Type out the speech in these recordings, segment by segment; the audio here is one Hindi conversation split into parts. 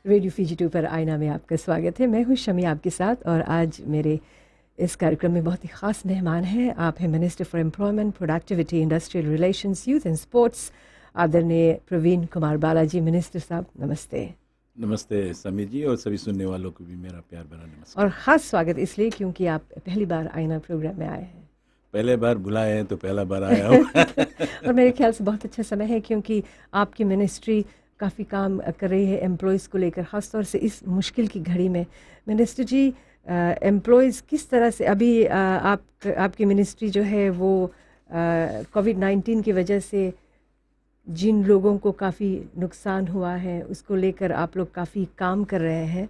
रेडियो फीजी 2 पर आईना में आपका स्वागत है। मैं हूँ शमी आपके साथ और आज मेरे इस कार्यक्रम में बहुत ही ख़ास मेहमान हैं। आप हैं minister for employment, productivity, industrial relations, youth and sports, आदरणीय प्रवीण कुमार बालाजी। मिनिस्टर साहब नमस्ते। नमस्ते समी जी, और सभी सुनने वालों को भी मेरा प्यार भरा नमस्कार। और ख़ास स्वागत इसलिए क्योंकि आप पहली बार आईना प्रोग्राम में आए हैं। पहले बार बुलाए हैं तो पहला बार आया हूँ। और मेरे ख्याल से बहुत अच्छा समय है क्योंकि आपकी मिनिस्ट्री काफ़ी काम कर रही है एम्प्लॉयज़ को लेकर, ख़ास तौर से इस मुश्किल की घड़ी में। मिनिस्टर जी, एम्प्लॉयज़ किस तरह से अभी आपकी मिनिस्ट्री जो है वो कोविड-19 की वजह से जिन लोगों को काफ़ी नुकसान हुआ है उसको लेकर आप लोग काफ़ी काम कर रहे हैं।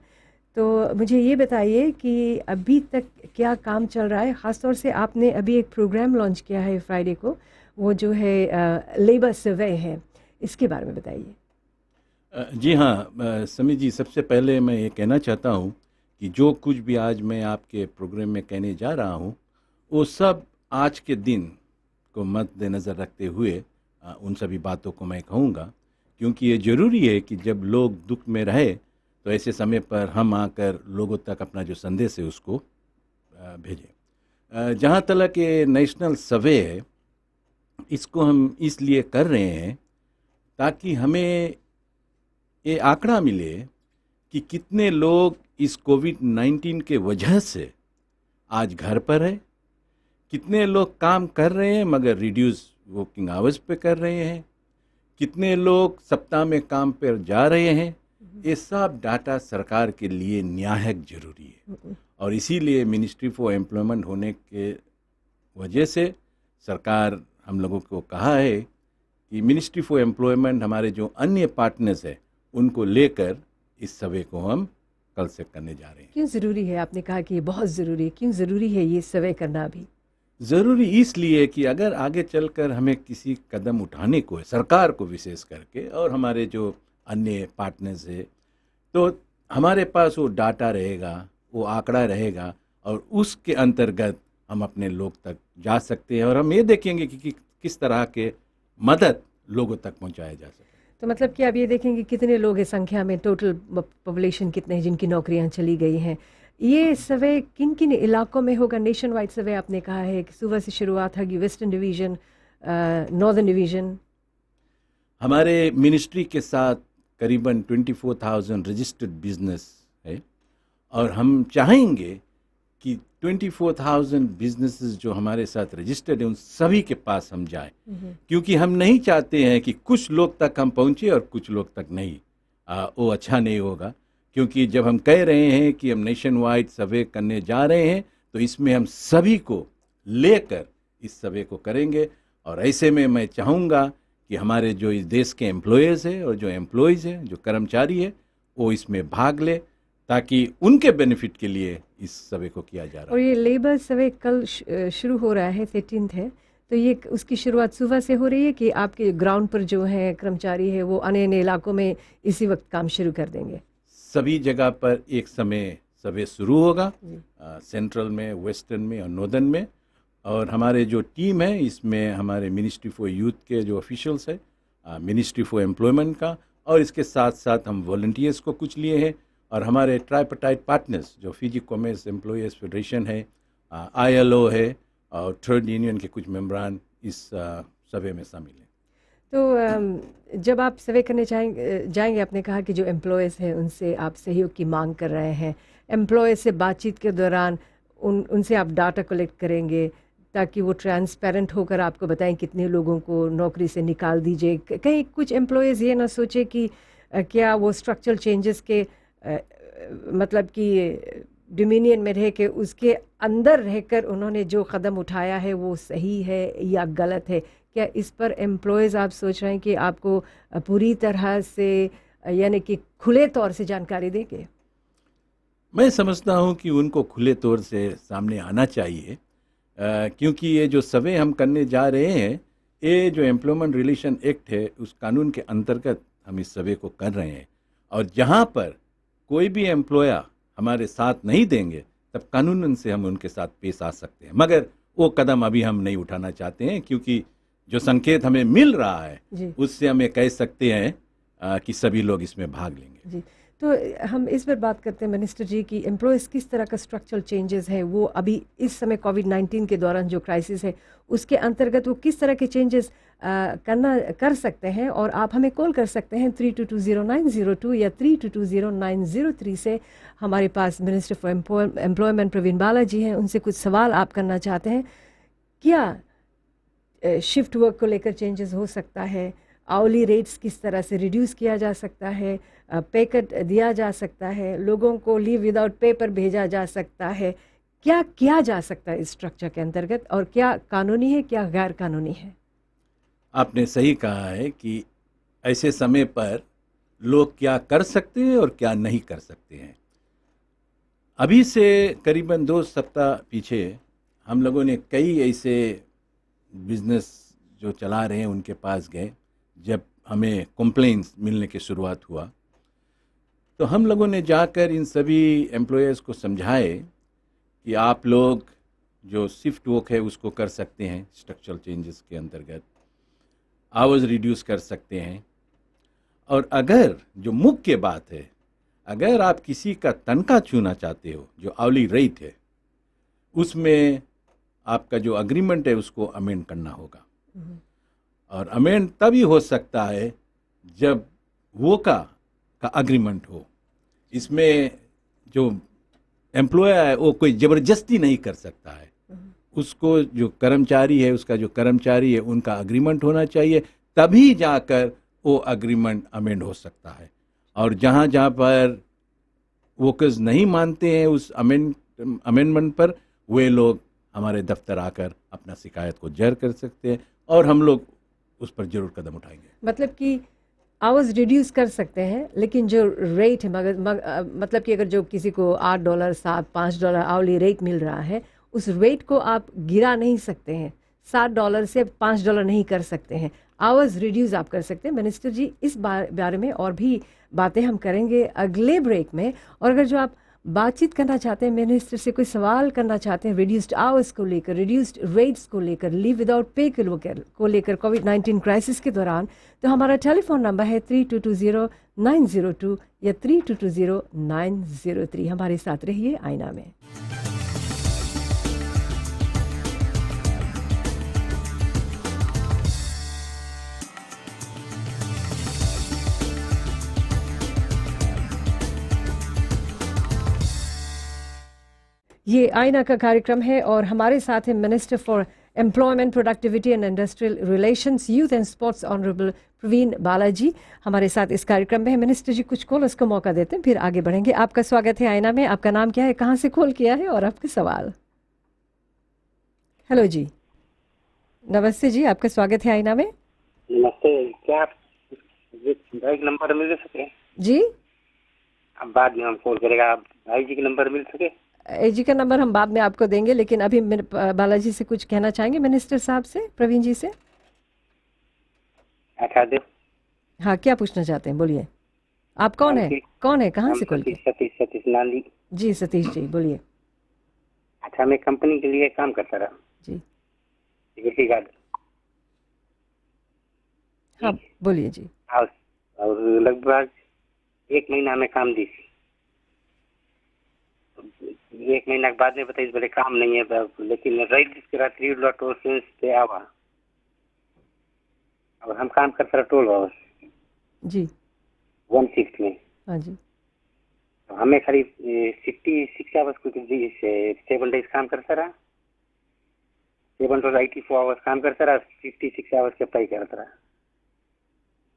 तो मुझे ये बताइए कि अभी तक क्या काम चल रहा है। ख़ास तौर से आपने अभी एक प्रोग्राम लॉन्च किया है फ्राइडे को, वो जो है लेबर सर्वे है, इसके बारे में बताइए। जी हाँ समी जी, सबसे पहले मैं ये कहना चाहता हूँ कि जो कुछ भी आज मैं आपके प्रोग्राम में कहने जा रहा हूँ वो सब आज के दिन को मद्देनज़र रखते हुए उन सभी बातों को मैं कहूँगा, क्योंकि ये ज़रूरी है कि जब लोग दुख में रहे तो ऐसे समय पर हम आकर लोगों तक अपना जो संदेश है उसको भेजें। जहाँ तक ये नेशनल सर्वे है, इसको हम इसलिए कर रहे हैं ताकि हमें ये आंकड़ा मिले कि कितने लोग इस कोविड-19 के वजह से आज घर पर है, कितने लोग काम कर रहे हैं मगर रिड्यूस वर्किंग आवर्स पे कर रहे हैं, कितने लोग सप्ताह में काम पर जा रहे हैं। ये सब डाटा सरकार के लिए निहायत जरूरी है और इसीलिए मिनिस्ट्री फॉर एम्प्लॉयमेंट होने के वजह से सरकार हम लोगों को कहा है कि मिनिस्ट्री फॉर एम्प्लॉयमेंट हमारे जो अन्य पार्टनर्स हैं उनको लेकर इस सर्वे को हम कल से करने जा रहे हैं। क्यों ज़रूरी है? आपने कहा कि ये बहुत ज़रूरी है, क्यों ज़रूरी है ये सर्वे करना अभी? ज़रूरी इसलिए कि अगर आगे चलकर हमें किसी कदम उठाने को है, सरकार को विशेष करके और हमारे जो अन्य पार्टनर्स है, तो हमारे पास वो डाटा रहेगा, वो आंकड़ा रहेगा और उसके अंतर्गत हम अपने लोग तक जा सकते हैं और हम ये देखेंगे कि किस तरह के मदद लोगों तक पहुंचाया जा सके। तो मतलब कि आप ये देखेंगे कितने लोग हैं संख्या में, टोटल पॉपुलेशन कितने हैं जिनकी नौकरियां चली गई हैं। ये सर्वे किन किन इलाकों में होगा? नेशन वाइड सर्वे आपने कहा है कि सुबह से शुरुआत होगी, वेस्टर्न डिवीज़न, नॉर्दर्न डिवीज़न। हमारे मिनिस्ट्री के साथ करीबन 24,000 रजिस्टर्ड बिजनेस है और हम चाहेंगे कि 24,000 बिजनेसेस जो हमारे साथ रजिस्टर्ड हैं उन सभी के पास हम जाएं, क्योंकि हम नहीं चाहते हैं कि कुछ लोग तक हम पहुंचे और कुछ लोग तक नहीं। वो अच्छा नहीं होगा, क्योंकि जब हम कह रहे हैं कि हम नेशन वाइड सर्वे करने जा रहे हैं तो इसमें हम सभी को लेकर इस सर्वे को करेंगे। और ऐसे में मैं चाहूँगा कि हमारे जो इस देश के एम्प्लॉयज़ हैं और जो एम्प्लॉयज़ हैं, जो कर्मचारी है, वो इसमें भाग ले ताकि उनके बेनिफिट के लिए इस सर्वे को किया जा रहा है। और ये लेबर सर्वे कल शुरू हो रहा है, 13 है, तो ये उसकी शुरुआत सुबह से हो रही है कि आपके ग्राउंड पर जो है कर्मचारी है वो अन्य अन्य इलाकों में इसी वक्त काम शुरू कर देंगे? सभी जगह पर एक समय सर्वे शुरू होगा, सेंट्रल में, वेस्टर्न में और नॉर्दर्न में। और हमारे जो टीम है इसमें हमारे मिनिस्ट्री फॉर यूथ के जो ऑफिशियल्स है, मिनिस्ट्री फॉर एम्प्लॉयमेंट का, और इसके साथ साथ हम वॉलंटियर्स को कुछ लिए हैं और हमारे ट्राइपार्टाइट पार्टनर्स जो फिजी कॉमर्स एम्प्लॉयर्स फेडरेशन है, ILO है और थर्ड यूनियन के कुछ मेंबरान इस सर्वे में शामिल हैं। तो जब आप सर्वे करने जाएंगे, आपने कहा कि जो एम्प्लॉयज़ हैं उनसे आप सहयोग की मांग कर रहे हैं। एम्प्लॉयज़ से बातचीत के दौरान उनसे आप डाटा कलेक्ट करेंगे ताकि वो ट्रांसपेरेंट होकर आपको बताएं कितने लोगों को नौकरी से निकाल दीजिए। कहीं कुछ एम्प्लॉयज़ ये ना सोचे कि क्या वो स्ट्रक्चरल चेंजेस के मतलब कि डोमिनियन में रह के उसके अंदर रहकर उन्होंने जो कदम उठाया है वो सही है या गलत है। क्या इस पर एम्प्लॉयज़ आप सोच रहे हैं कि आपको पूरी तरह से यानी कि खुले तौर से जानकारी देंगे? मैं समझता हूं कि उनको खुले तौर से सामने आना चाहिए, क्योंकि ये जो सर्वे हम करने जा रहे हैं, ये जो एम्प्लॉयमेंट रिलेशन एक्ट है उस कानून के अंतर्गत हम इस सर्वे को कर रहे हैं। और जहां पर कोई भी एम्प्लॉयर हमारे साथ नहीं देंगे तब कानूनन से हम उनके साथ पेश आ सकते हैं, मगर वो कदम अभी हम नहीं उठाना चाहते हैं, क्योंकि जो संकेत हमें मिल रहा है उससे हमें कह सकते हैं कि सभी लोग इसमें भाग लेंगे। जी, तो हम इस पर बात करते हैं मिनिस्टर जी की एम्प्लॉयज़ किस तरह का स्ट्रक्चरल चेंजेस है वो अभी इस समय कोविड-19 के दौरान जो क्राइसिस है उसके अंतर्गत वो किस तरह के चेंजेस कर सकते हैं। और आप हमें कॉल कर सकते हैं 32200902 या 32200903 से। हमारे पास minister for employment Praveen Balaji हैं, उनसे कुछ सवाल आप करना चाहते हैं। क्या शिफ्ट वर्क को लेकर चेंजेस हो सकता है, आवली रेट्स किस तरह से रिड्यूस किया जा सकता है, पे कट दिया जा सकता है, लोगों को लीव विदाउट पे पर भेजा जा सकता है, क्या किया जा सकता है इस स्ट्रक्चर के अंतर्गत और क्या कानूनी है क्या गैर कानूनी है? आपने सही कहा है कि ऐसे समय पर लोग क्या कर सकते हैं और क्या नहीं कर सकते हैं। अभी से करीबन 2 सप्ताह पीछे हम लोगों ने कई ऐसे बिजनेस जो चला रहे हैं उनके पास गए। जब हमें कंप्लेंट्स मिलने की शुरुआत हुआ तो हम लोगों ने जाकर इन सभी एम्प्लॉयर्स को समझाए कि आप लोग जो शिफ्ट वर्क है उसको कर सकते हैं, स्ट्रक्चरल चेंजेस के अंतर्गत आवर्स रिड्यूस कर सकते हैं। और अगर जो मुख्य बात है, अगर आप किसी का तनख्वाह छूना चाहते हो, जो आवली रेट है, उसमें आपका जो अग्रीमेंट है उसको अमेंड करना होगा। और अमेंड तभी हो सकता है जब वो का अग्रीमेंट हो। इसमें जो एम्प्लॉयर है वो कोई ज़बरदस्ती नहीं कर सकता है। उसको जो कर्मचारी है, उसका जो कर्मचारी है उनका अग्रीमेंट होना चाहिए, तभी जाकर वो अग्रीमेंट अमेंड हो सकता है। और जहाँ जहाँ पर वर्कर्स नहीं मानते हैं उस अमेंडमेंट पर, वे लोग हमारे दफ्तर आकर अपना शिकायत को जर कर सकते हैं और हम लोग उस पर जरूर कदम उठाएंगे। मतलब कि आवर्स रिड्यूस कर सकते हैं, लेकिन जो रेट है मतलब कि अगर जो किसी को $8 7 $5 आवली रेट मिल रहा है, उस रेट को आप गिरा नहीं सकते हैं। $7 से $5 नहीं कर सकते हैं, आवर्स रिड्यूस आप कर सकते हैं। मिनिस्टर जी, इस बारे में और भी बातें हम करेंगे अगले ब्रेक में। और अगर जो आप बातचीत करना चाहते हैं, मिनिस्टर से कोई सवाल करना चाहते हैं रिड्यूस्ड आवर्स को लेकर, रिड्यूस्ड रेट्स को लेकर, लीव विदाउट पे को लेकर कोविड-19 क्राइसिस के दौरान, तो हमारा टेलीफोन नंबर है 3220-902 या 3220-903। हमारे साथ रहिए आईना में। ये आईना का कार्यक्रम है और हमारे साथ हैं minister for employment, productivity and industrial relations, youth and sports honourable Praveen Balaji हमारे साथ इस कार्यक्रम में है। मिनिस्टर जी, कुछ कॉलर्स को मौका देते हैं, फिर आगे बढ़ेंगे। आपका स्वागत है आईना में। आपका नाम क्या है, कहाँ से कॉल किया है और आपके सवाल? हेलो जी, नमस्ते जी, आपका स्वागत है आईना में। नमस्ते। क्या आप भाई का नंबर मिल सके जी? अब बाद में हम कॉल करेगा। आप भाई जी का नंबर मिल सके? जी का नंबर हम बाद में आपको देंगे, लेकिन अभी बालाजी से कुछ कहना चाहेंगे मिनिस्टर साहब से, प्रवीण जी से? अच्छा दे। हाँ, क्या पूछना चाहते हैं, बोलिए। आप कौन है, कहाँ से कॉल किया? सतीश नांदी जी सतीश जी, बोलिए। अच्छा, मैं कंपनी के लिए काम करता रहा जी, सिक्योरिटी गार्ड। हाँ बोलिए जी। और लगभग 1 महीना में काम दी थी। 1 महीना के बाद में बताइए बोले काम नहीं है, लेकिन राइट जिसके 3 पे आवा और हम काम करते रहा 12 आवर्स जी 1 शिफ्ट में। हाँ जी। तो हमें करीब 66 आवर्स कुछ 7 डेज काम करता रहा, 7 to 84 आवर्स काम करता रहा, 56 आवर्स के अप्लाई करता रहा।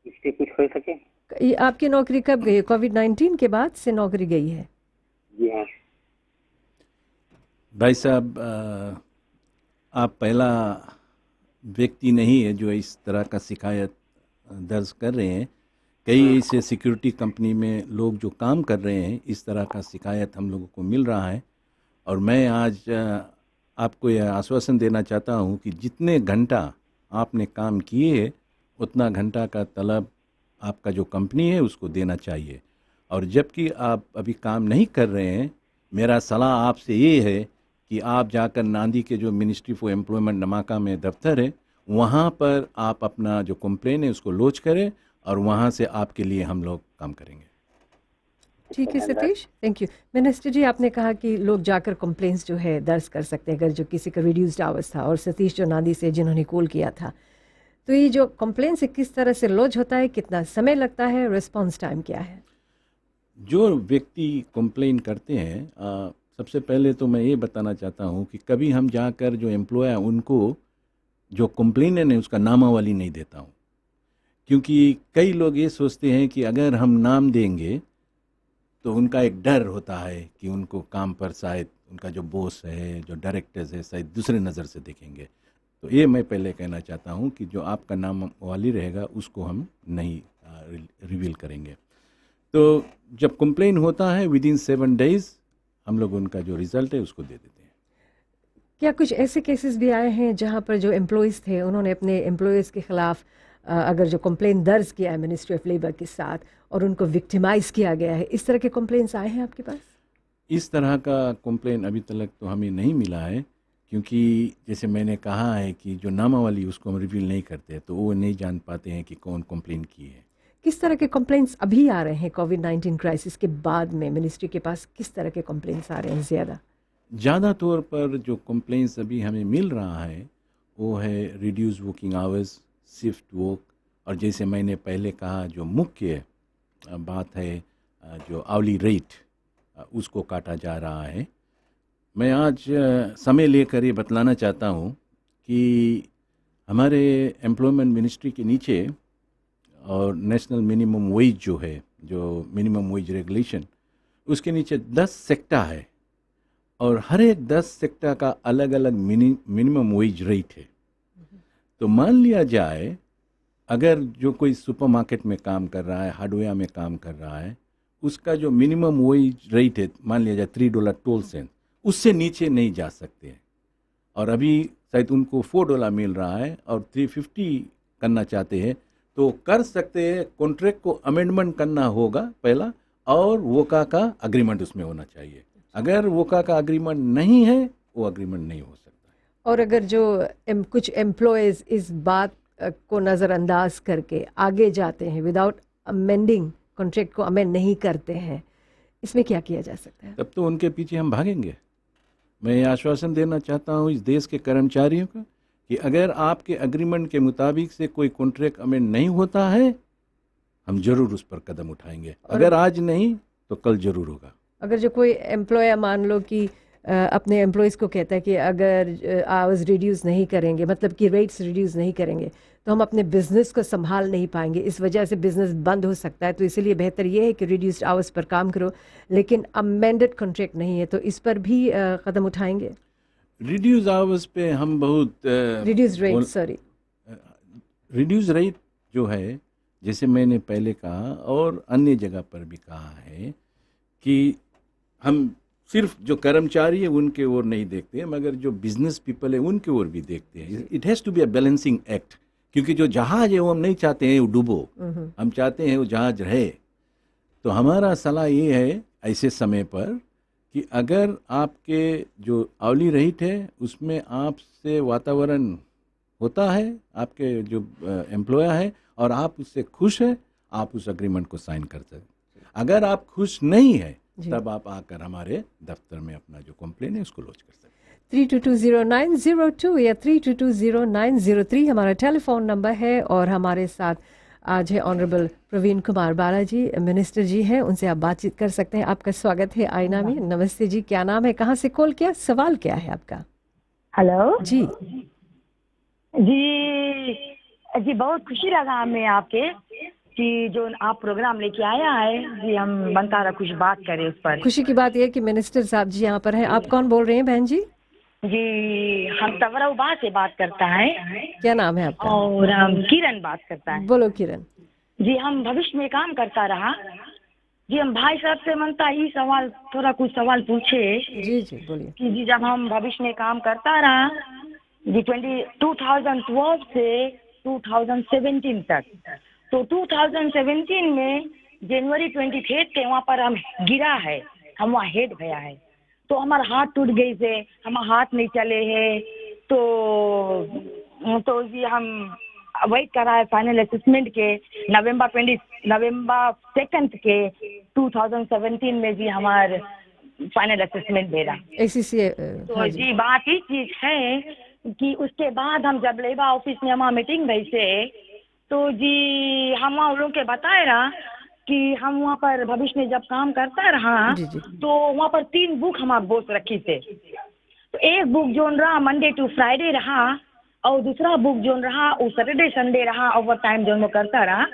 इससे कुछ हो सके? ये आपकी नौकरी कब गई? कोविड-19 के बाद से नौकरी गई है? जी हाँ भाई साहब, आप पहला व्यक्ति नहीं है जो इस तरह का शिकायत दर्ज कर रहे हैं। कई ऐसे सिक्योरिटी कंपनी में लोग जो काम कर रहे हैं, इस तरह का शिकायत हम लोगों को मिल रहा है। और मैं आज आपको यह आश्वासन देना चाहता हूं कि जितने घंटा आपने काम किए उतना घंटा का तलब आपका जो कंपनी है उसको देना चाहिए। और जबकि आप अभी काम नहीं कर रहे हैं, मेरा सलाह आपसे ये है कि आप जाकर नांदी के जो मिनिस्ट्री फॉर एम्प्लॉयमेंट नमाका में दफ्तर है, वहाँ पर आप अपना जो कंप्लेन है उसको लॉन्च करें और वहाँ से आपके लिए हम लोग काम करेंगे। ठीक है सतीश, थैंक यू। मिनिस्टर जी, आपने कहा कि लोग जाकर कंप्लेंट्स जो है दर्ज कर सकते हैं अगर जो किसी का रिड्यूस्ड आवर्स था, और सतीश जो नांदी से जिन्होंने कॉल किया था, तो ये जो कंप्लेंट्स है किस तरह से लॉज होता है, कितना समय लगता है, रिस्पांस टाइम क्या है? जो व्यक्ति कंप्लेन करते हैं, सबसे पहले तो मैं ये बताना चाहता हूँ कि कभी हम जाकर जो एम्प्लॉय है उनको जो कंप्लेनर है उसका नामावली नहीं देता हूँ, क्योंकि कई लोग ये सोचते हैं कि अगर हम नाम देंगे तो उनका एक डर होता है कि उनको काम पर शायद उनका जो बॉस है, जो डायरेक्टर्स है, शायद दूसरे नज़र से देखेंगे। तो ये मैं पहले कहना चाहता हूँ कि जो आपका नाम वाली रहेगा उसको हम नहीं रिवील करेंगे। तो जब कंप्लेन होता है विद इन 7 डेज हम लोग उनका जो रिजल्ट है उसको दे देते हैं। क्या कुछ ऐसे केसेस भी आए हैं जहां पर जो एम्प्लॉयज़ थे उन्होंने अपने एम्प्लॉयज़ के खिलाफ अगर जो कंप्लेन दर्ज किया है मिनिस्ट्री ऑफ लेबर के साथ और उनको विक्टिमाइज किया गया है, इस तरह के कंप्लेंट्स आए हैं आपके पास? इस तरह का कंप्लेन अभी तक तो हमें नहीं मिला है, क्योंकि जैसे मैंने कहा है कि जो नामावली उसको हम रिवील नहीं करते, तो वो नहीं जान पाते हैं कि कौन कंप्लेन की है। किस तरह के कंप्लेंट्स अभी आ रहे हैं कोविड-19 क्राइसिस के बाद में मिनिस्ट्री के पास? किस तरह के कंप्लेंट्स आ रहे हैं ज़्यादा? ज़्यादा तौर पर जो कंप्लेंट्स अभी हमें मिल रहा है वो है reduce working hours, shift work, और जैसे मैंने पहले कहा जो मुख्य बात है जो आवली रेट उसको काटा जा रहा है। मैं आज समय लेकर ये बतलाना चाहता हूँ कि हमारे एम्प्लॉयमेंट मिनिस्ट्री के नीचे और नेशनल मिनिमम वेज जो है, जो मिनिमम वेज रेगुलेशन, उसके नीचे 10 सेक्टर है और हर एक 10 सेक्टर का अलग अलग मिनिमम वेज रेट है। तो मान लिया जाए अगर जो कोई सुपरमार्केट में काम कर रहा है, हार्डवेयर में काम कर रहा है, उसका जो मिनिमम वेज रेट है मान लिया जाए $3.12, उससे नीचे नहीं जा सकते हैं। और अभी शायद उनको $4 मिल रहा है और 350 करना चाहते हैं तो कर सकते हैं। कॉन्ट्रैक्ट को अमेंडमेंट करना होगा पहला, और वोका का अग्रीमेंट उसमें होना चाहिए। अगर वोका का अग्रीमेंट नहीं है वो अग्रीमेंट नहीं हो सकता। और अगर जो कुछ एम्प्लॉयज़ इस बात को नज़रअंदाज करके आगे जाते हैं, विदाउट अमेंडिंग कॉन्ट्रैक्ट को अमेंड नहीं करते हैं, इसमें क्या किया जा सकता है? तब तो उनके पीछे हम भागेंगे। मैं ये आश्वासन देना चाहता हूँ इस देश के कर्मचारियों को कि अगर आपके एग्रीमेंट के मुताबिक से कोई कॉन्ट्रैक्ट अमेंड नहीं होता है, हम जरूर उस पर कदम उठाएंगे। अगर आज नहीं तो कल जरूर होगा। अगर जो कोई एम्प्लॉयर मान लो कि अपने एम्प्लॉयज़ को कहता है कि अगर आवर्स रिड्यूस नहीं करेंगे, मतलब कि रेट्स रिड्यूस नहीं करेंगे, तो हम अपने बिजनेस को संभाल नहीं पाएंगे, इस वजह से बिजनेस बंद हो सकता है, तो इसीलिए बेहतर ये है कि रिड्यूस्ड आवर्स पर काम करो, लेकिन अमेंडेड कॉन्ट्रैक्ट नहीं है, तो इस पर भी कदम उठाएंगे? रिड्यूस आवर्स पे हम बहुत reduce rate, sorry, reduce rate जो है, जैसे मैंने पहले कहा और अन्य जगह पर भी कहा है कि हम सिर्फ जो कर्मचारी है उनके ओर नहीं देखते हैं, मगर जो बिजनेस पीपल है उनके ओर भी देखते हैं। It has to be a balancing act, क्योंकि जो जहाज है वो हम नहीं चाहते हैं वो डूबो, हम चाहते हैं वो जहाज रहे। तो हमारा सलाह ये है ऐसे समय पर कि अगर आपके जो आवली रेट है उसमें आपसे वातावरण होता है, आपके जो एम्प्लॉयर है और आप उससे खुश हैं, आप उस एग्रीमेंट को साइन कर सकते हैं। अगर आप खुश नहीं है तब आप आकर हमारे दफ्तर में अपना जो कंप्लेन है उसको लॉन्च कर सकते हैं। 3220902 या 3220903 हमारा टेलीफोन नंबर है। और हमारे साथ आज है ऑनरेबल प्रवीण कुमार बालाजी, मिनिस्टर जी हैं, उनसे आप बातचीत कर सकते हैं। आपका स्वागत है आईना में। नमस्ते जी, क्या नाम है, कहाँ से कॉल किया, सवाल क्या है आपका? हेलो जी जी जी, बहुत खुशी लगा हमें आपके कि जो आप प्रोग्राम लेके आया है जी, हम बनता रहा कुछ बात करें उस पर। खुशी की बात यह है कि मिनिस्टर साहब जी यहाँ पर हैं। आप कौन बोल रहे हैं बहन जी? जी हम तवरउबा से बात करता है। क्या नाम है आपका? और हम किरण बात करता है। बोलो किरण जी। हम भविष्य में काम करता रहा जी। हम भाई साहब से मनता ही सवाल, थोड़ा कुछ सवाल पूछे जी जी बोलिए। कि जी जब हम भविष्य में काम करता रहा जी 2012 से 2017 तक, तो 2017 में जनवरी 23 के वहाँ पर हम गिरा है, हम वहाँ हेड भया है, तो हमारा हाथ टूट गई से, हमारा हाथ नहीं चले है, तो जी हम वेट कर रहा है फाइनल असेसमेंट के नवंबर 2 के 2017 में जी हमारे फाइनल असेसमेंट दे रहा। ACCA तो हाँ जी बात ही चीज है कि उसके बाद हम जब लेबर ऑफिस में हमारा मीटिंग गई से तो जी हम वहाँ लोग के बताए रहा कि हम वहाँ पर भविष्य में जब काम करता रहा जी जी तो वहाँ पर 3 बुक हमारे बोस रखी थे। तो एक बुक जोन रहा मंडे टू फ्राइडे रहा और दूसरा बुक जोन रहा वो सैटरडे संडे रहा ओवर टाइम जोन में करता रहा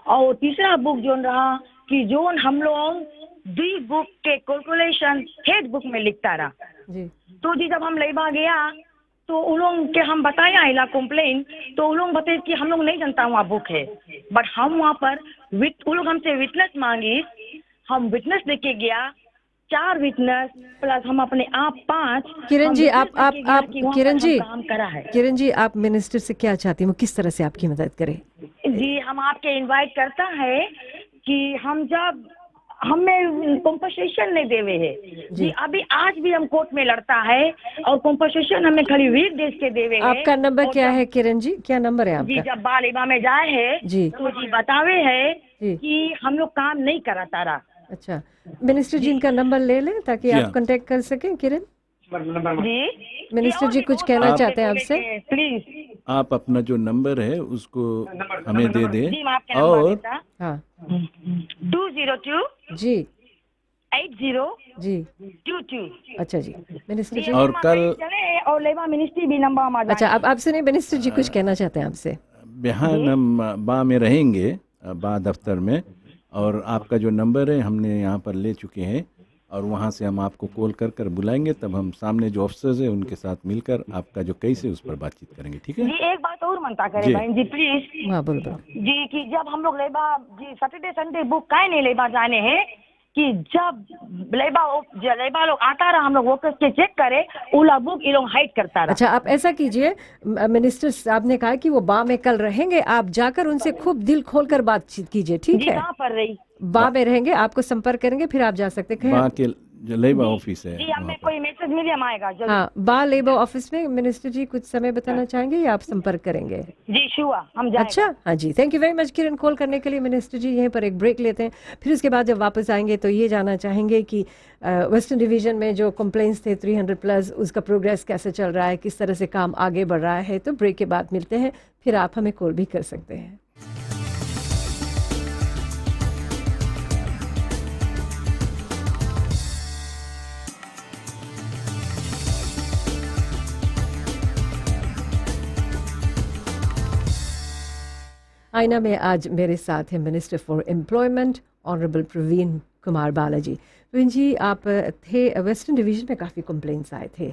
और तीसरा बुक जोन रहा कि जोन हम लोग 2 बुक के कैलकुलेशन हेड बुक में लिखता रहा। जी तो जी जब हम लेबा गया तो उन लोग के हम बताया इला कंप्लेन तो उन लोग बताए कि हम लोग नहीं जानता वहाँ बुक है बट हम वहाँ पर उन लोग हमसे विटनेस मांगी। हम विटनेस लेके गया 4 विटनेस प्लस हम अपने आप 5। किरण जी आप किरण जी काम करा है। किरण जी आप मिनिस्टर से क्या चाहती हैं, वो किस तरह से आपकी मदद करे? जी हम आपके इनवाइट करता है कि हम जब हमें कॉम्पनसेशन नहीं देवे है जी अभी आज भी हम कोर्ट में लड़ता है और कॉम्पनसेशन हमें खाली वीक डेज के देवे है। आपका नंबर क्या है किरण जी, क्या नंबर है जी आपका? जब बाल इबा में जाए है जी तो जी बतावे है जी कि हम लोग काम नहीं कराता रहा। अच्छा, मिनिस्टर जी इनका नंबर ले लें ताकि जी आप हाँ। कांटेक्ट कर सकें। किरण जी मिनिस्टर जी कुछ कहना चाहते हैं आपसे? प्लीज आप अपना जो नंबर है उसको हमें दे दें जी मैं आपका नंबर और देता हाँ 202 जी 8022। जी अच्छा जी मिनिस्टर जी। और कल और लेबर मिनिस्ट्री भी नंबर हमारा। अच्छा अब आपसे नहीं, मिनिस्टर जी कुछ कहना चाहते हैं आपसे? बिहान हम बा में रहेंगे, बा दफ्तर में, और आपका जो नंबर है हमने यहाँ पर ले चुके हैं और वहाँ से हम आपको कॉल कर कर बुलाएंगे, तब हम सामने जो ऑफिसर्स हैं उनके साथ मिलकर आपका जो केस है उस पर बातचीत करेंगे। ठीक है जी एक बात और मनता करे जी। बहन जी प्लीज हाँ बोलो बोलो। जी कि जब हम लोग लेबा जी सैटरडे संडे बुक काहे नहीं लेबा जाने हैं कि जब लेबा लोग आता रहा हम लोग वर्कर्स के चेक करे उला बुक ये लोग हाइड करता रहा। अच्छा आप ऐसा कीजिए, मिनिस्टर साहब ने कहा कि वो बा में कल रहेंगे, आप जाकर उनसे खूब दिल खोलकर बातचीत कीजिए, ठीक जी है? कहाँ पर रही बा में रहेंगे, आपको संपर्क करेंगे, फिर आप जा सकते हैं। बा के जो लेबर ऑफिस है जी वहाँ हमें पर। कोई मैसेज मिल हम आएगा जल्दी। हाँ बा लेबर ऑफिस में। मिनिस्टर जी कुछ समय बताना चाहेंगे या आप संपर्क करेंगे? जी शुआ हम जाएगा। अच्छा हाँ जी, thank you very much Kiran call करने के लिए। मिनिस्टर जी यहीं पर एक ब्रेक लेते हैं, फिर उसके बाद जब वापस आएंगे तो ये जानना चाहेंगे कि वेस्टर्न डिवीजन में जो कंप्लेंट्स थे 300 प्लस, उसका प्रोग्रेस कैसे चल रहा है, किस तरह से काम आगे बढ़ रहा है। तो ब्रेक के बाद मिलते हैं, फिर आप हमें कॉल भी कर सकते हैं। आईना में आज मेरे साथ हैं minister for employment honourable Praveen Kumar Balaji. Praveen ji आप थे वेस्टर्न डिवीजन में, काफ़ी कंप्लेंट्स आए थे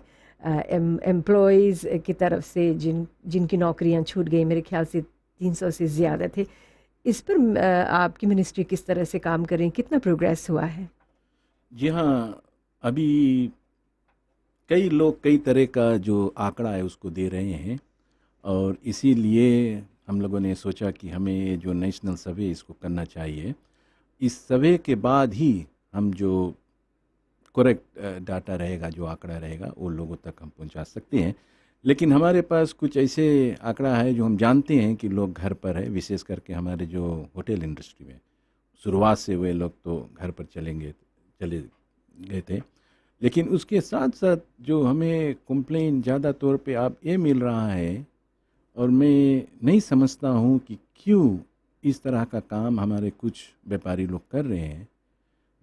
एम्प्लॉयज़ की तरफ से जिनकी नौकरियां छूट गई, मेरे ख्याल से 300 से ज़्यादा थे। इस पर आपकी मिनिस्ट्री किस तरह से काम कर रही है, कितना प्रोग्रेस हुआ है? जी हाँ, अभी कई लोग कई तरह का जो आंकड़ा है उसको दे रहे हैं और इसीलिए हम लोगों ने सोचा कि हमें ये जो नेशनल सर्वे इसको करना चाहिए। इस सर्वे के बाद ही हम जो करेक्ट डाटा रहेगा, जो आंकड़ा रहेगा, वो लोगों तक हम पहुंचा सकते हैं। लेकिन हमारे पास कुछ ऐसे आंकड़ा है जो हम जानते हैं कि लोग घर पर है, विशेष करके हमारे जो होटल इंडस्ट्री में शुरुआत से वे लोग तो घर पर चले गए थे। लेकिन उसके साथ साथ जो हमें कंप्लेन ज़्यादा तौर पे आप ये मिल रहा है, और मैं नहीं समझता हूँ कि क्यों इस तरह का काम हमारे कुछ व्यापारी लोग कर रहे हैं।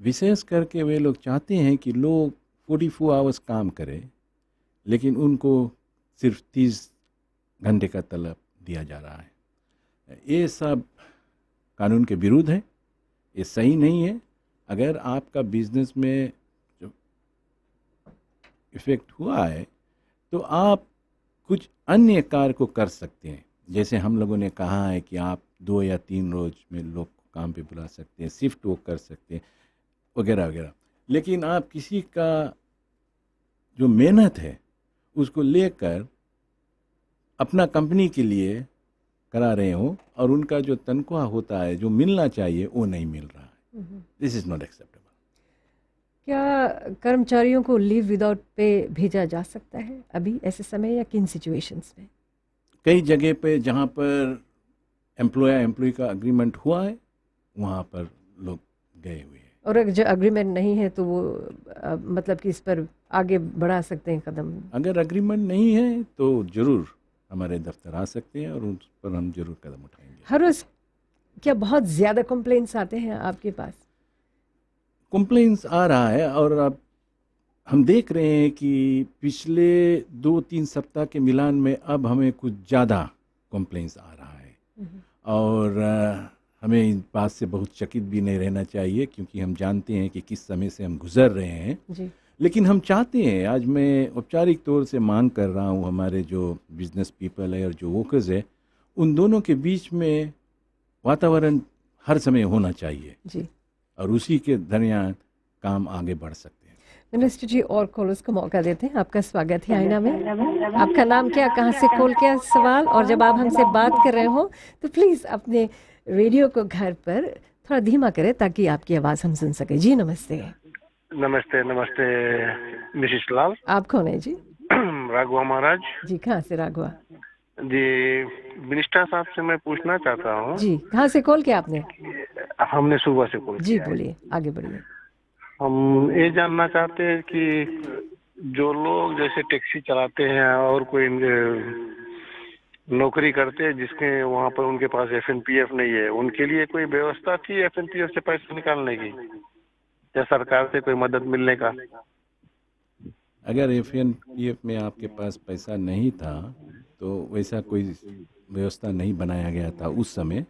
विशेष करके वे लोग चाहते हैं कि लोग 44 आवर्स काम करें, लेकिन उनको सिर्फ 30 घंटे का तलब दिया जा रहा है। ये सब कानून के विरुद्ध है, ये सही नहीं है। अगर आपका बिजनेस में जो इफ़ेक्ट हुआ है तो आप कुछ अन्य कार्य को कर सकते हैं। जैसे हम लोगों ने कहा है कि आप 2 या 3 रोज में लोग को काम पे बुला सकते हैं, शिफ्ट वो कर सकते हैं, वगैरह वगैरह। लेकिन आप किसी का जो मेहनत है उसको लेकर अपना कंपनी के लिए करा रहे हो और उनका जो तनख्वाह होता है, जो मिलना चाहिए, वो नहीं मिल रहा है। This is not acceptable. क्या कर्मचारियों को लीव विदाउट पे भेजा जा सकता है अभी ऐसे समय, या किन सिचुएशंस में? कई जगह पे जहाँ पर एम्प्लॉय का अग्रीमेंट हुआ है वहाँ पर लोग गए हुए हैं। और अगर जो अग्रीमेंट नहीं है तो वो मतलब कि इस पर आगे बढ़ा सकते हैं कदम? अगर अग्रीमेंट नहीं है तो ज़रूर हमारे दफ्तर आ सकते हैं और उस पर हम ज़रूर कदम उठाएंगे। हर रोज़ क्या बहुत ज़्यादा कंप्लेंट्स आते हैं आपके पास? कंप्लेंट्स आ रहा है और अब हम देख रहे हैं कि पिछले 2-3 सप्ताह के मिलान में अब हमें कुछ ज़्यादा कंप्लेंट्स आ रहा है और हमें इस बात से बहुत चकित भी नहीं रहना चाहिए क्योंकि हम जानते हैं कि किस समय से हम गुजर रहे हैं जी। लेकिन हम चाहते हैं, आज मैं औपचारिक तौर से मांग कर रहा हूँ हमारे जो बिजनेस पीपल है और जो वर्कर्स है उन दोनों के बीच में वातावरण हर समय होना चाहिए जी और उसी के दरमियान काम आगे बढ़ सकते हैं। मिनिस्टर जी और कॉलर्स को मौका देते हैं। आपका स्वागत है आईना में। आपका नाम क्या, कहाँ से कॉल किया सवाल, और जब आप हमसे बात कर रहे हो तो प्लीज़ अपने रेडियो को घर पर थोड़ा धीमा करें ताकि आपकी आवाज़ हम सुन सकें। जी नमस्ते। नमस्ते नमस्ते मिसेस लाल। आप कौन है जी? राघवा महाराज जी कहाँ से राघवा जी? मिनिस्टर साहब से मैं पूछना चाहता हूँ। जी कहाँ से कॉल किया आपने? हमने सुबह से कॉल जी किया है। बोलिए, आगे बढ़िए। हम ये जानना चाहते हैं कि जो लोग जैसे टैक्सी चलाते हैं और कोई नौकरी करते हैं जिसके वहाँ पर उनके पास एफएनपीएफ नहीं है, उनके लिए कोई व्यवस्था थी एफएनपीएफ से पैसे निकालने की या सरकार से कोई मदद मिलने का? अगर एफएनपीएफ में आपके पास पैसा नहीं था तो वैसा कोई व्यवस्था नहीं बनाया गया था उस समय,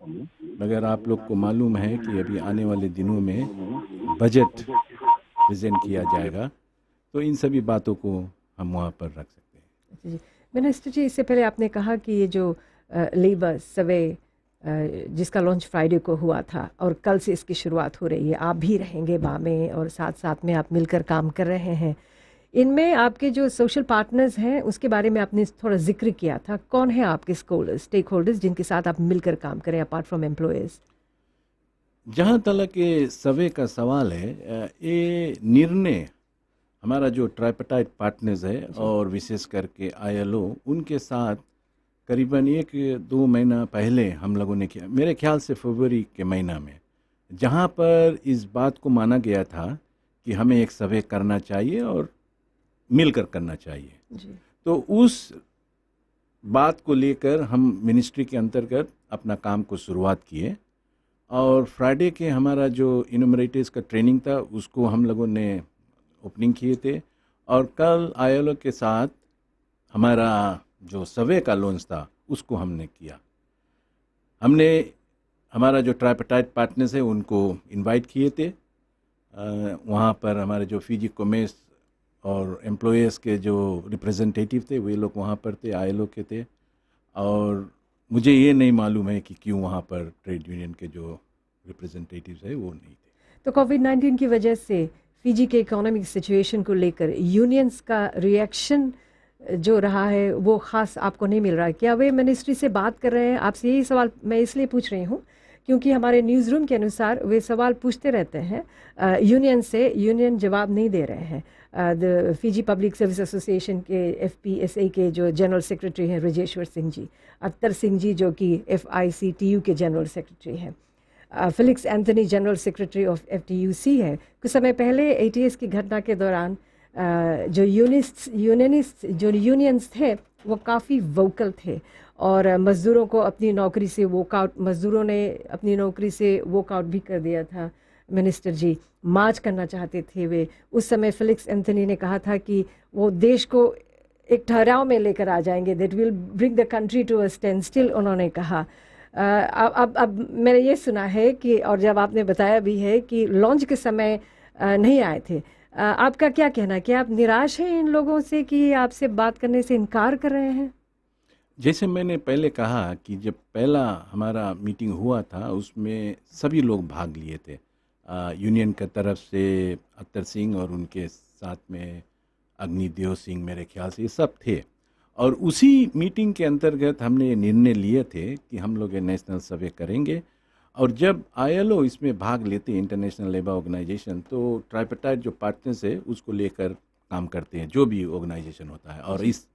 मगर आप लोग को मालूम है कि अभी आने वाले दिनों में बजट प्रेजेंट किया जाएगा तो इन सभी बातों को हम वहाँ पर रख सकते हैं। जी मिनिस्टर जी, इससे पहले आपने कहा कि ये जो लेबर सर्वे जिसका लॉन्च फ्राइडे को हुआ था और कल से इसकी शुरुआत हो रही है, आप भी रहेंगे वहाँ में और साथ साथ में आप मिलकर काम कर रहे हैं, इनमें आपके जो सोशल पार्टनर्स हैं उसके बारे में आपने थोड़ा जिक्र किया था। कौन है आपके स्टेक होल्डर्स जिनके साथ आप मिलकर काम करें अपार्ट फ्रॉम एम्प्लॉयज़? जहाँ तक ये सर्वे का सवाल है, ये निर्णय हमारा जो ट्राइपार्टाइट पार्टनर्स है और विशेष करके आईएलओ उनके साथ करीबन 1-2 महीना पहले हम लोगों ने किया, मेरे ख्याल से फरवरी के महीना में, जहाँ पर इस बात को माना गया था कि हमें एक सर्वे करना चाहिए और मिलकर करना चाहिए जी। तो उस बात को लेकर हम मिनिस्ट्री के अंतर्गत अपना काम को शुरुआत किए और फ्राइडे के हमारा जो इन्यूमरेटर्स का ट्रेनिंग था उसको हम लोगों ने ओपनिंग किए थे और कल आईएलओ के साथ हमारा जो सर्वे का लॉन्च था उसको हमने किया। हमने हमारा जो ट्राइपार्टाइट पार्टनर्स है उनको इनवाइट किए थे, वहाँ पर हमारे जो फिजी कॉमर्स और एम्प्लॉयर्स के जो रिप्रेजेंटेटिव थे वे लोग वहाँ पर थे, आईएलओ के थे, और मुझे ये नहीं मालूम है कि क्यों वहाँ पर ट्रेड यूनियन के जो रिप्रेजेंटेटिव्स है वो नहीं थे। तो कोविड-19 की वजह से फिजी के इकोनॉमिक सिचुएशन को लेकर यूनियंस का रिएक्शन जो रहा है वो ख़ास आपको नहीं मिल रहा है क्या? वे मिनिस्ट्री से बात कर रहे हैं? आपसे यही सवाल मैं इसलिए पूछ रही हूँ क्योंकि हमारे न्यूज़ रूम के अनुसार वे सवाल पूछते रहते हैं यूनियन से, यूनियन जवाब नहीं दे रहे हैं। The Fiji public service association के FPSA के जो जनरल सेक्रेटरी हैं राजेश्वर सिंह जी, अख्तर सिंह जी जो कि FICTU के जनरल सेक्रेटरी हैं, Felix Anthony general secretary of FTUC है। कुछ समय पहले ATS की घटना के दौरान जो यूनियंस थे वो काफ़ी वोकल थे और मज़दूरों को अपनी नौकरी से वॉकआउट, मज़दूरों ने अपनी नौकरी से वॉकआउट भी कर दिया था। मिनिस्टर जी मार्च करना चाहते थे वे, उस समय फिलिक्स एंथनी ने कहा था कि वो देश को एक ठहराव में लेकर आ जाएंगे, that will bring the country to a standstill, उन्होंने कहा। अब मैंने ये सुना है कि, और जब आपने बताया भी है कि लॉन्च के समय नहीं आए थे, आपका क्या कहना है? क्या आप निराश हैं इन लोगों से कि आपसे बात करने से इनकार कर रहे हैं? जैसे मैंने पहले कहा कि जब पहला हमारा मीटिंग हुआ था उसमें सभी लोग भाग लिए थे, यूनियन की तरफ से अख्तर सिंह और उनके साथ में अग्निदेव सिंह मेरे ख्याल से ये सब थे, और उसी मीटिंग के अंतर्गत हमने निर्णय लिए थे कि हम लोग नेशनल सर्वे करेंगे। और जब आईएलओ इसमें भाग लेते हैं, इंटरनेशनल लेबर ऑर्गेनाइजेशन, तो ट्राइपार्टाइट जो पार्टनर्स है उसको लेकर काम करते हैं जो भी ऑर्गेनाइजेशन होता है, और इस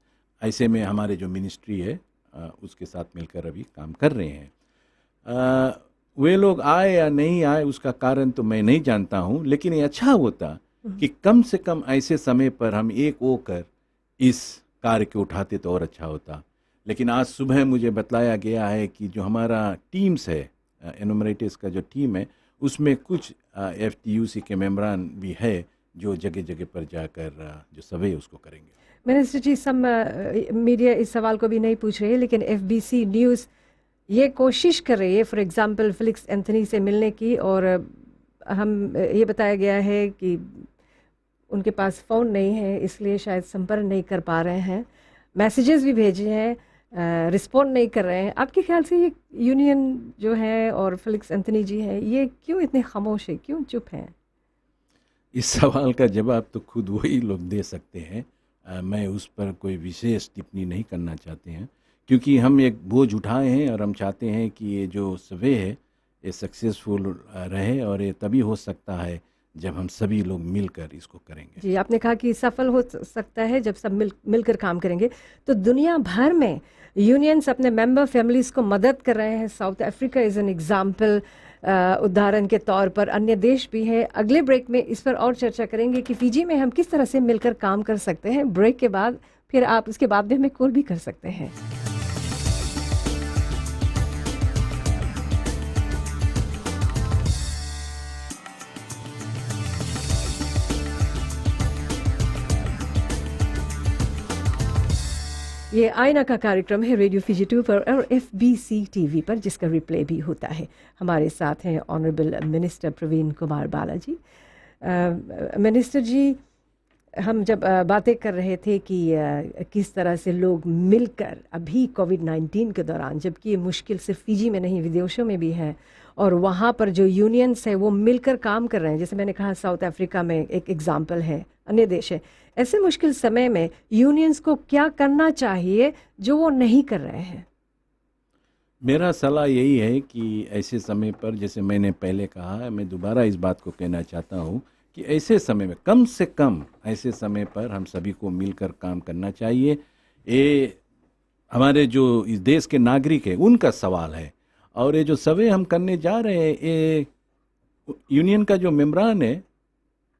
ऐसे में हमारे जो मिनिस्ट्री है उसके साथ मिलकर अभी काम कर रहे हैं। वे लोग आए या नहीं आए उसका कारण तो मैं नहीं जानता हूँ, लेकिन ये अच्छा होता कि कम से कम ऐसे समय पर हम एक होकर इस कार्य को उठाते तो और अच्छा होता। लेकिन आज सुबह मुझे बतलाया गया है कि जो हमारा टीम्स है, एनुमरेटर्स का जो टीम है, उसमें कुछ FTUC के मेम्बरान भी है जो जगह जगह पर जाकर जो सर्वे उसको करेंगे। मिनिस्टर जी, सब मीडिया इस सवाल को भी नहीं पूछ रही है, लेकिन FBC न्यूज़ ये कोशिश कर रही है फॉर एग्जांपल फिलिक्स एंथनी से मिलने की, और हम ये बताया गया है कि उनके पास फ़ोन नहीं है, इसलिए शायद संपर्क नहीं कर पा रहे हैं। मैसेजेस भी भेजे हैं, रिस्पॉन्ड नहीं कर रहे हैं। आपके ख्याल से ये यूनियन जो है और फिलिक्स एंथनी जी हैं, ये क्यों इतने खामोश है, क्यों चुप हैं? इस सवाल का जवाब तो खुद वही लोग दे सकते हैं। मैं उस पर कोई विशेष टिप्पणी नहीं करना चाहते हैं, क्योंकि हम एक बोझ उठाए हैं और हम चाहते हैं कि ये जो सर्वे है ये सक्सेसफुल रहे, और ये तभी हो सकता है जब हम सभी लोग मिलकर इसको करेंगे। जी, आपने कहा कि सफल हो सकता है जब सब मिलकर काम करेंगे। तो दुनिया भर में यूनियंस अपने मेंबर फैमिलीज़ को मदद कर रहे हैं। South Africa is an example, उदाहरण के तौर पर अन्य देश भी हैं। अगले ब्रेक में इस पर और चर्चा करेंगे कि फिजी में हम किस तरह से मिलकर काम कर सकते हैं। ब्रेक के बाद फिर आप इसके बाद भी हमें कॉल भी कर सकते हैं। ये आईना का कार्यक्रम है रेडियो फिजी 2 पर और FBC TV पर, जिसका रिप्ले भी होता है। हमारे साथ हैं honourable minister Praveen Kumar Balaji. Minister जी, हम जब बातें कर रहे थे कि किस तरह से लोग मिलकर अभी कोविड-19 के दौरान, जबकि ये मुश्किल सिर्फ फिजी में नहीं विदेशों में भी है, और वहाँ पर जो यूनियंस है वो मिलकर काम कर रहे हैं। जैसे मैंने कहा साउथ अफ्रीका में एक एग्जाम्पल है, अन्य देश है। ऐसे मुश्किल समय में यूनियंस को क्या करना चाहिए जो वो नहीं कर रहे हैं? मेरा सलाह यही है कि ऐसे समय पर, जैसे मैंने पहले कहा, मैं दोबारा इस बात को कहना चाहता हूँ कि ऐसे समय में कम से कम ऐसे समय पर हम सभी को मिलकर काम करना चाहिए। ये हमारे जो इस देश के नागरिक हैं उनका सवाल है, और ये जो सर्वे हम करने जा रहे हैं ये यूनियन का जो मेम्बरान है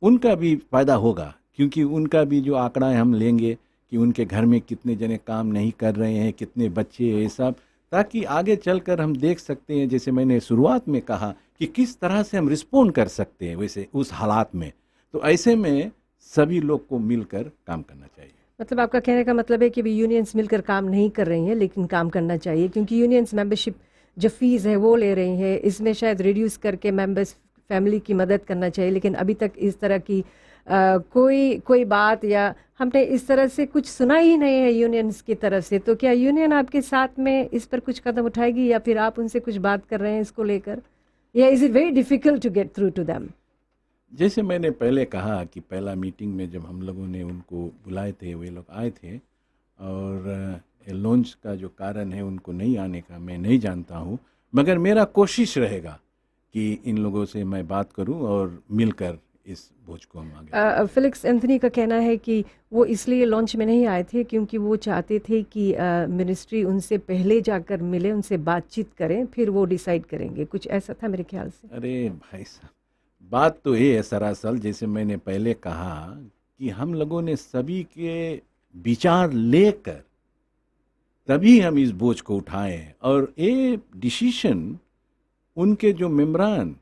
उनका भी फ़ायदा होगा, क्योंकि उनका भी जो आंकड़ा हम लेंगे कि उनके घर में कितने जने काम नहीं कर रहे हैं, कितने बच्चे, ये सब, ताकि आगे चलकर हम देख सकते हैं, जैसे मैंने शुरुआत में कहा, कि किस तरह से हम रिस्पॉन्ड कर सकते हैं वैसे उस हालात में। तो ऐसे में सभी लोग को मिलकर काम करना चाहिए। मतलब आपका कहने का मतलब है कि भी यूनियंस मिलकर काम नहीं कर रही हैं, लेकिन काम करना चाहिए, क्योंकि यूनियंस मेंबरशिप जो फीस है वो ले रही है, इसमें शायद रिड्यूस करके मेंबर्स फैमिली की मदद करना चाहिए। लेकिन अभी तक इस तरह की कोई बात या हमने इस तरह से कुछ सुना ही नहीं है यूनियंस की तरफ से। तो क्या यूनियन आपके साथ में इस पर कुछ कदम उठाएगी, या फिर आप उनसे कुछ बात कर रहे हैं इसको लेकर, या is it very difficult to get through to them? जैसे मैंने पहले कहा कि पहला मीटिंग में जब हम लोगों ने उनको बुलाए थे, वे लोग आए थे, और लॉन्च का जो कारण है उनको नहीं आने का मैं नहीं जानता हूँ, मगर मेरा कोशिश रहेगा कि इन लोगों से मैं बात करूँ और मिलकर इस बोझ को हम आगे। फिलिक्स एंथनी का कहना है कि वो इसलिए लॉन्च में नहीं आए थे क्योंकि वो चाहते थे कि मिनिस्ट्री उनसे पहले जाकर मिले, उनसे बातचीत करें, फिर वो डिसाइड करेंगे। कुछ ऐसा था मेरे ख्याल से। अरे भाई साहब, बात तो ये है सरासल, जैसे मैंने पहले कहा कि हम लोगों ने सभी के विचार लेकर तभी हम इस बोझ को उठाए हैं, और ये डिसीजन उनके जो मेम्बरान,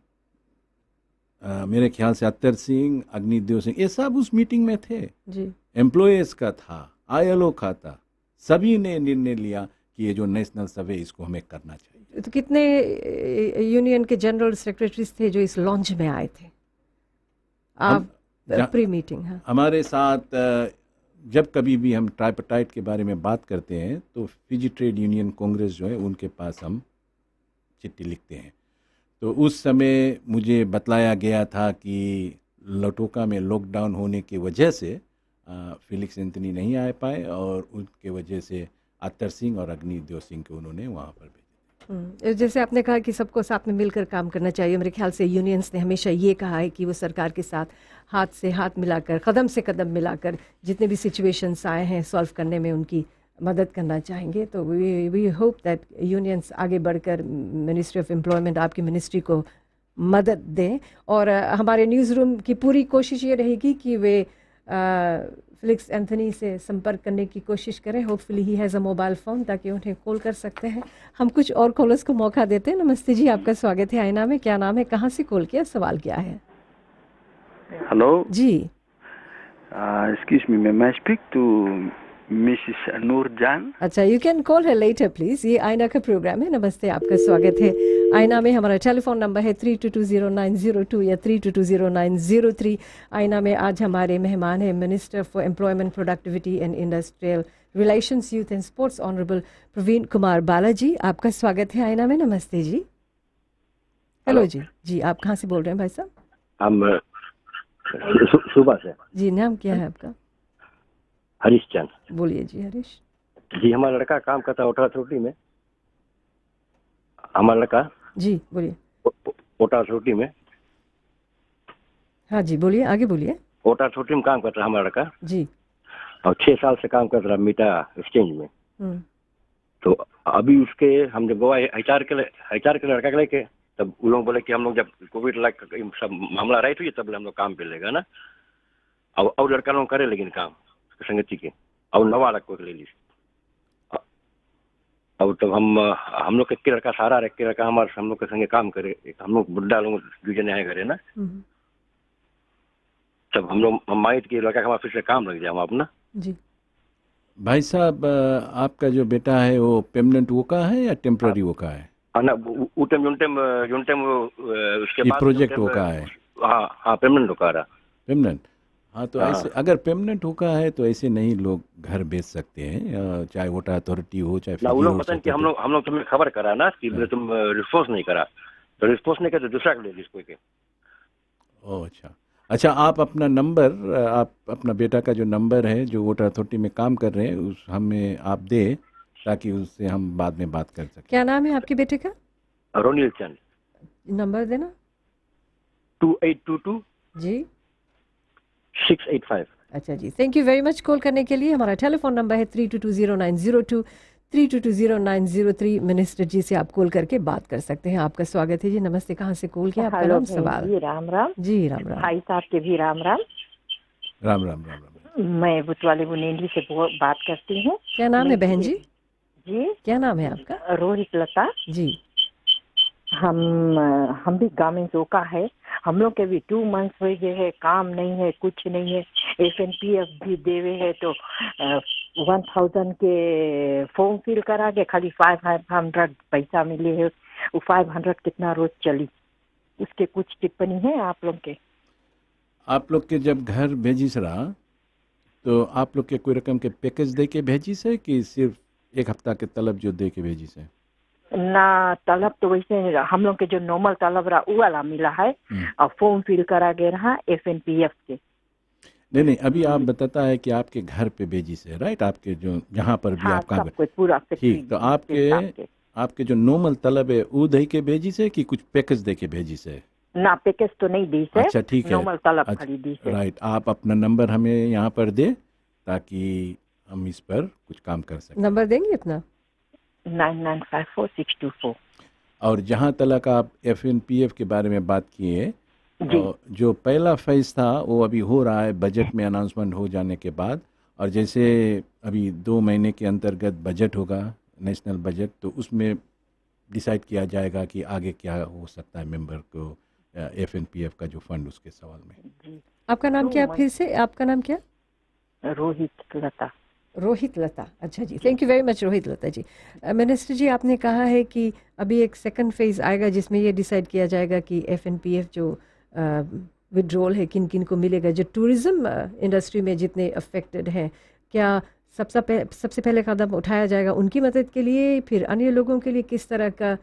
मेरे ख्याल से अत्तर सिंह, अग्निदेव सिंह, ये सब उस मीटिंग में थे जी। एम्प्लॉयज़ का था, ILO का था, सभी ने निर्णय लिया कि ये जो नेशनल सर्वे इसको हमें करना चाहिए। तो कितने यूनियन के जनरल सेक्रेटरीज थे जो इस लॉन्च में आए थे? आप प्री मीटिंग? हाँ, हमारे साथ जब कभी भी हम ट्राइपार्टाइट के बारे में बात करते हैं तो फिजी ट्रेड यूनियन कांग्रेस जो है उनके पास हम चिट्ठी लिखते हैं। तो उस समय मुझे बतलाया गया था कि लटोका में लॉकडाउन होने की वजह से फिलिक्स एंथनी नहीं आ पाए, और उनके वजह से अत्तर सिंह और अग्निदेव सिंह को उन्होंने वहाँ पर भेजा। जैसे आपने कहा कि सबको साथ में मिलकर काम करना चाहिए, मेरे ख्याल से यूनियंस ने हमेशा ये कहा है कि वो सरकार के साथ हाथ से हाथ मिलाकर, कदम से कदम मिलाकर जितने भी सिचुएशंस आए हैं सॉल्व करने में उनकी मदद करना चाहेंगे। तो वी होप दैट यूनियंस आगे बढ़कर मिनिस्ट्री ऑफ एम्प्लॉयमेंट, आपकी मिनिस्ट्री को मदद दें। और हमारे न्यूज़ रूम की पूरी कोशिश ये रहेगी कि वे फिलिक्स एंथनी से संपर्क करने की कोशिश करें। Hopefully he has a mobile phone, ताकि उन्हें कॉल कर सकते हैं। हम कुछ और कॉलर्स को मौका देते हैं। नमस्ते जी, आपका स्वागत है आईना में। क्या नाम है, कहाँ से कॉल किया, सवाल क्या है? Hello. जी Excuse me, may I speak to Mrs. Noorjan? अच्छा, you can call her later please. ये आईना का प्रोग्राम है। नमस्ते, आपका स्वागत है आईना में। हमारा टेलीफोन नंबर है 32200902 या 32200903। आईना में आज हमारे मेहमान हैं minister for employment, productivity and industrial relations, youth and sports, honourable Praveen Kumar Balaji. आपका स्वागत है आईना में। नमस्ते जी। हेलो जी। जी, आप कहाँ से बोल रहे हैं भाई साहब? हम सुबह से। जी, नाम क्या है आपका? हरीश चंद। बोलिए जी हरीश। जी, हमारा लड़का काम करता है वाटर अथॉरिटी में। हमारा लड़का जी बोलिए। वाटर अथॉरिटी में हाँ जी बोलिए, आगे बोलिए। वाटर अथॉरिटी में काम करता है हमारा लड़का, जी। और 6 साल से काम कर रहा है मीटा एक्सचेंज में। हम्म। तो अभी उसके हम जब गोवा HR के लड़का के लेके, तब उन लोग बोले कि हम लोग जब कोविड लाइक सब मामला राइट हुई तब हम लोग काम पे लेगा ना। और लड़का लोग करे लेकिन काम संगति के, और नवा लड़कों के ले ली। और तब हम लोग के लड़का सारा रख के लड़का हमारे हम लोग के संगे काम करे। हम लोग बुढ़ा लोग दूजने आए करे ना, तब हम लोग माइट के लड़का हमारा फिर से काम लग जाए हम अपना। जी भाई साहब, आपका जो बेटा है वो परमानेंट वोका है या टेम्पररी वोका है? ना यूनटेम उसके ये बाद प्रोजेक्ट वोका है? हाँ परमानेंट वोका रहा। परमानेंट। हाँ, तो हाँ। ऐसे अगर परमानेंट होका है तो ऐसे नहीं लोग घर बेच सकते हैं, चाहे वाटर अथॉरिटी हो चाहे ना वो फिर लोग पता नहीं कि हम लोग तुम्हें खबर करा ना कि तुम रिस्पॉन्स नहीं करा, तो रिस्पॉन्स नहीं करे तो दूसरा ले ली इसको के। ओह अच्छा, आप अपना नंबर, आप अपना बेटा का जो नंबर है जो वाटर अथॉरिटी में काम कर रहे हैं उस हमें आप दे, ताकि उससे हम बाद में बात कर सकें। क्या नाम है आपके बेटे का? रोनिल चंद। नंबर देना। 2822 जी 685। अच्छा जी, thank you very much call करने के लिए। हमारा टेलीफोन नंबर है 32200902, 32200903। मिनिस्टर जी से आप कॉल करके बात कर सकते हैं। आपका स्वागत है जी। नमस्ते, कहाँ से कॉल किया, आपका नाम, सवाल? जी राम राम। जी राम राम। भाई साहब के भी राम राम। राम राम राम राम। मैं बुतवाली बुनेली से बात करती हूँ। क्या नाम है बहन जी? जी क्या नाम है आपका? रोहित लता। जी हम भी गार्मेंट्स ओका है। हम लोग के भी 2 मंथ्स हो गए है, काम नहीं है, कुछ नहीं है। SNPF भी देवे है तो 1000 के फॉर्म फिल करा के खाली 500 पैसा मिले है। वो 500 कितना रोज चली, उसके कुछ टिप्पणी है आप लोग के? आप लोग के जब घर भेजिस रहा तो आप लोग के कोई रकम के पैकेज दे के भेजिस है कि सिर्फ 1 हफ्ता के तलब जो दे के भेजिस है? ना तलब तो वैसे हम लोग के जो नॉर्मल तलब रहा वो वाला मिला है, और फॉर्म फिल करा गया रहा FNPF के। नहीं, अभी आप बताता है कि आपके घर पे भेजी से, राइट? आपके जो जहाँ पर भी आप काम सब पूरा ठीक, तो आपके जो नॉर्मल तलब है वो दे के भेजी से कि कुछ पैकेज दे के भेजी से? ना पैकेज तो नहीं दी से। अच्छा ठीक है, नॉर्मल तलब खाली दी से। राइट। आप अपना नंबर हमें यहाँ पर दे ताकि हम इस पर कुछ काम कर सकें। नंबर देंगे अपना? 9954624। और जहाँ तक आप FNPF के बारे में बात किए, जो पहला फेज था वो अभी हो रहा है बजट में अनाउंसमेंट हो जाने के बाद, और जैसे अभी 2 महीने के अंतर्गत बजट होगा, नेशनल बजट, तो उसमें डिसाइड किया जाएगा कि आगे क्या हो सकता है मेंबर को FNPF का जो फंड, उसके सवाल में। आपका नाम क्या? फिर से आपका नाम क्या? रोहित लता। रोहित लता। अच्छा जी, thank you very much Rohit Lata ji. Minister जी, आपने कहा है कि अभी एक सेकंड फेज़ आएगा जिसमें ये डिसाइड किया जाएगा कि FNPF जो विड्रॉल है किन किन को मिलेगा, जो टूरिज़्म इंडस्ट्री में जितने अफेक्टेड हैं। क्या सबसे पहले कदम उठाया जाएगा उनकी मदद के लिए, फिर अन्य लोगों के लिए किस तरह का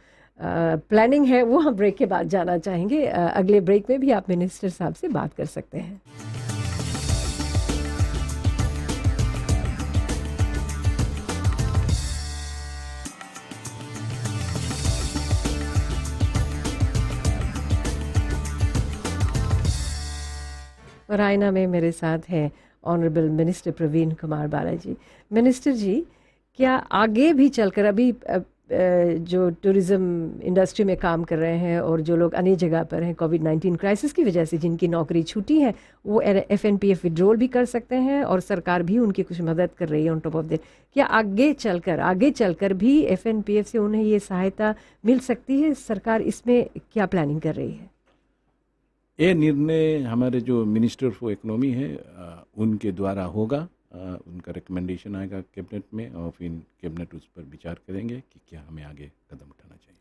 प्लानिंग है, वो हम ब्रेक के बाद जाना चाहेंगे। अगले ब्रेक में भी आप मिनिस्टर साहब से बात कर सकते हैं। और आईना में मेरे साथ हैं honourable minister Praveen Kumar Balaji. Minister जी, क्या आगे भी चलकर अभी जो टूरिज़्म इंडस्ट्री में काम कर रहे हैं और जो लोग अन्य जगह पर हैं कोविड-19 क्राइसिस की वजह से जिनकी नौकरी छूटी है, वो एफएनपीएफ विड्रॉल भी कर सकते हैं और सरकार भी उनकी कुछ मदद कर रही है ऑन टॉप ऑफ दैट। क्या आगे चलकर भी एफएनपीएफ से उन्हें ये सहायता मिल सकती है? सरकार इसमें क्या प्लानिंग कर रही है? ये निर्णय हमारे जो मिनिस्टर फॉर इकोनॉमी है उनके द्वारा होगा। उनका रिकमेंडेशन आएगा कैबिनेट में और फिर कैबिनेट उस पर विचार करेंगे कि क्या हमें आगे कदम उठाना चाहिए।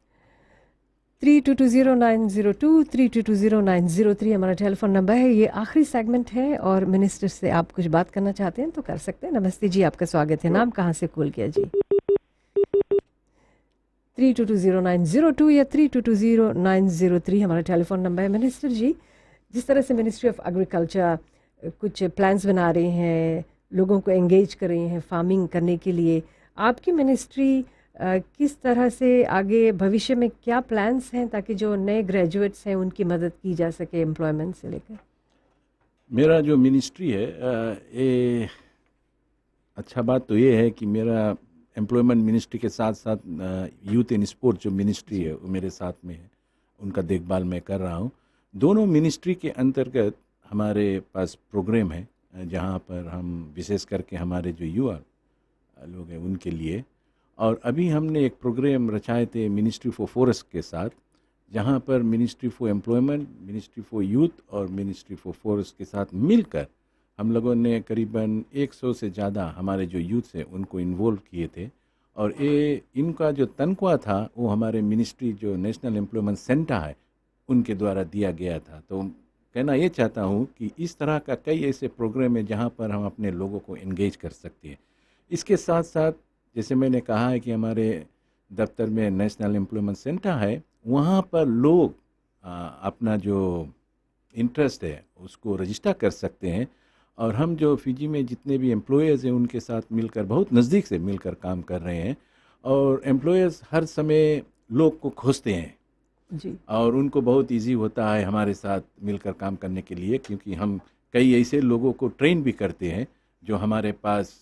32209023 32209003 हमारा टेलीफोन नंबर है। ये आखिरी सेगमेंट है और मिनिस्टर से आप कुछ बात करना चाहते हैं तो कर सकते हैं। नमस्ते जी, आपका स्वागत है। नाम कहाँ से कॉल किया जी? 32209002 या 32209003 हमारा टेलीफोन नंबर है। मिनिस्टर जी, जिस तरह से मिनिस्ट्री ऑफ एग्रीकल्चर कुछ प्लान्स बना रही हैं, लोगों को एंगेज कर रही हैं फार्मिंग करने के लिए, आपकी मिनिस्ट्री किस तरह से आगे भविष्य में क्या प्लान्स हैं ताकि जो नए ग्रेजुएट्स हैं उनकी मदद की जा सके एम्प्लॉयमेंट से लेकर? मेरा जो मिनिस्ट्री है ये अच्छा बात तो ये है कि मेरा एम्प्लॉयमेंट मिनिस्ट्री के साथ साथ यूथ एंड स्पोर्ट जो मिनिस्ट्री है वो मेरे साथ में है, उनका देखभाल मैं कर रहा हूँ। दोनों मिनिस्ट्री के अंतर्गत हमारे पास प्रोग्राम है जहाँ पर हम विशेष करके हमारे जो युवा लोग हैं उनके लिए, और अभी हमने एक प्रोग्राम रचाए थे मिनिस्ट्री फॉर फॉरेस्ट के साथ, जहाँ पर ministry for employment, ministry for youth और मिनिस्ट्री फॉर फॉरेस्ट के साथ मिलकर हम लोगों ने करीबन 100 से ज़्यादा हमारे जो यूथ हैं उनको इन्वॉल्व किए थे। और ये इनका जो तनख्वाह था वो हमारे मिनिस्ट्री जो नेशनल एम्प्लॉयमेंट सेंटर है उनके द्वारा दिया गया था। तो कहना ये चाहता हूँ कि इस तरह का कई ऐसे प्रोग्राम है जहाँ पर हम अपने लोगों को एंगेज कर सकते हैं। इसके साथ साथ जैसे मैंने कहा है कि हमारे दफ्तर में नेशनल एम्प्लॉयमेंट सेंटर है, वहाँ पर लोग अपना जो इंटरेस्ट है उसको रजिस्टर कर सकते हैं, और हम जो फिजी में जितने भी एम्प्लॉयर्स हैं उनके साथ मिलकर बहुत नज़दीक से मिलकर काम कर रहे हैं। और एम्प्लॉयर्स हर समय लोग को खोजते हैं जी, और उनको बहुत इजी होता है हमारे साथ मिलकर काम करने के लिए, क्योंकि हम कई ऐसे लोगों को ट्रेन भी करते हैं जो हमारे पास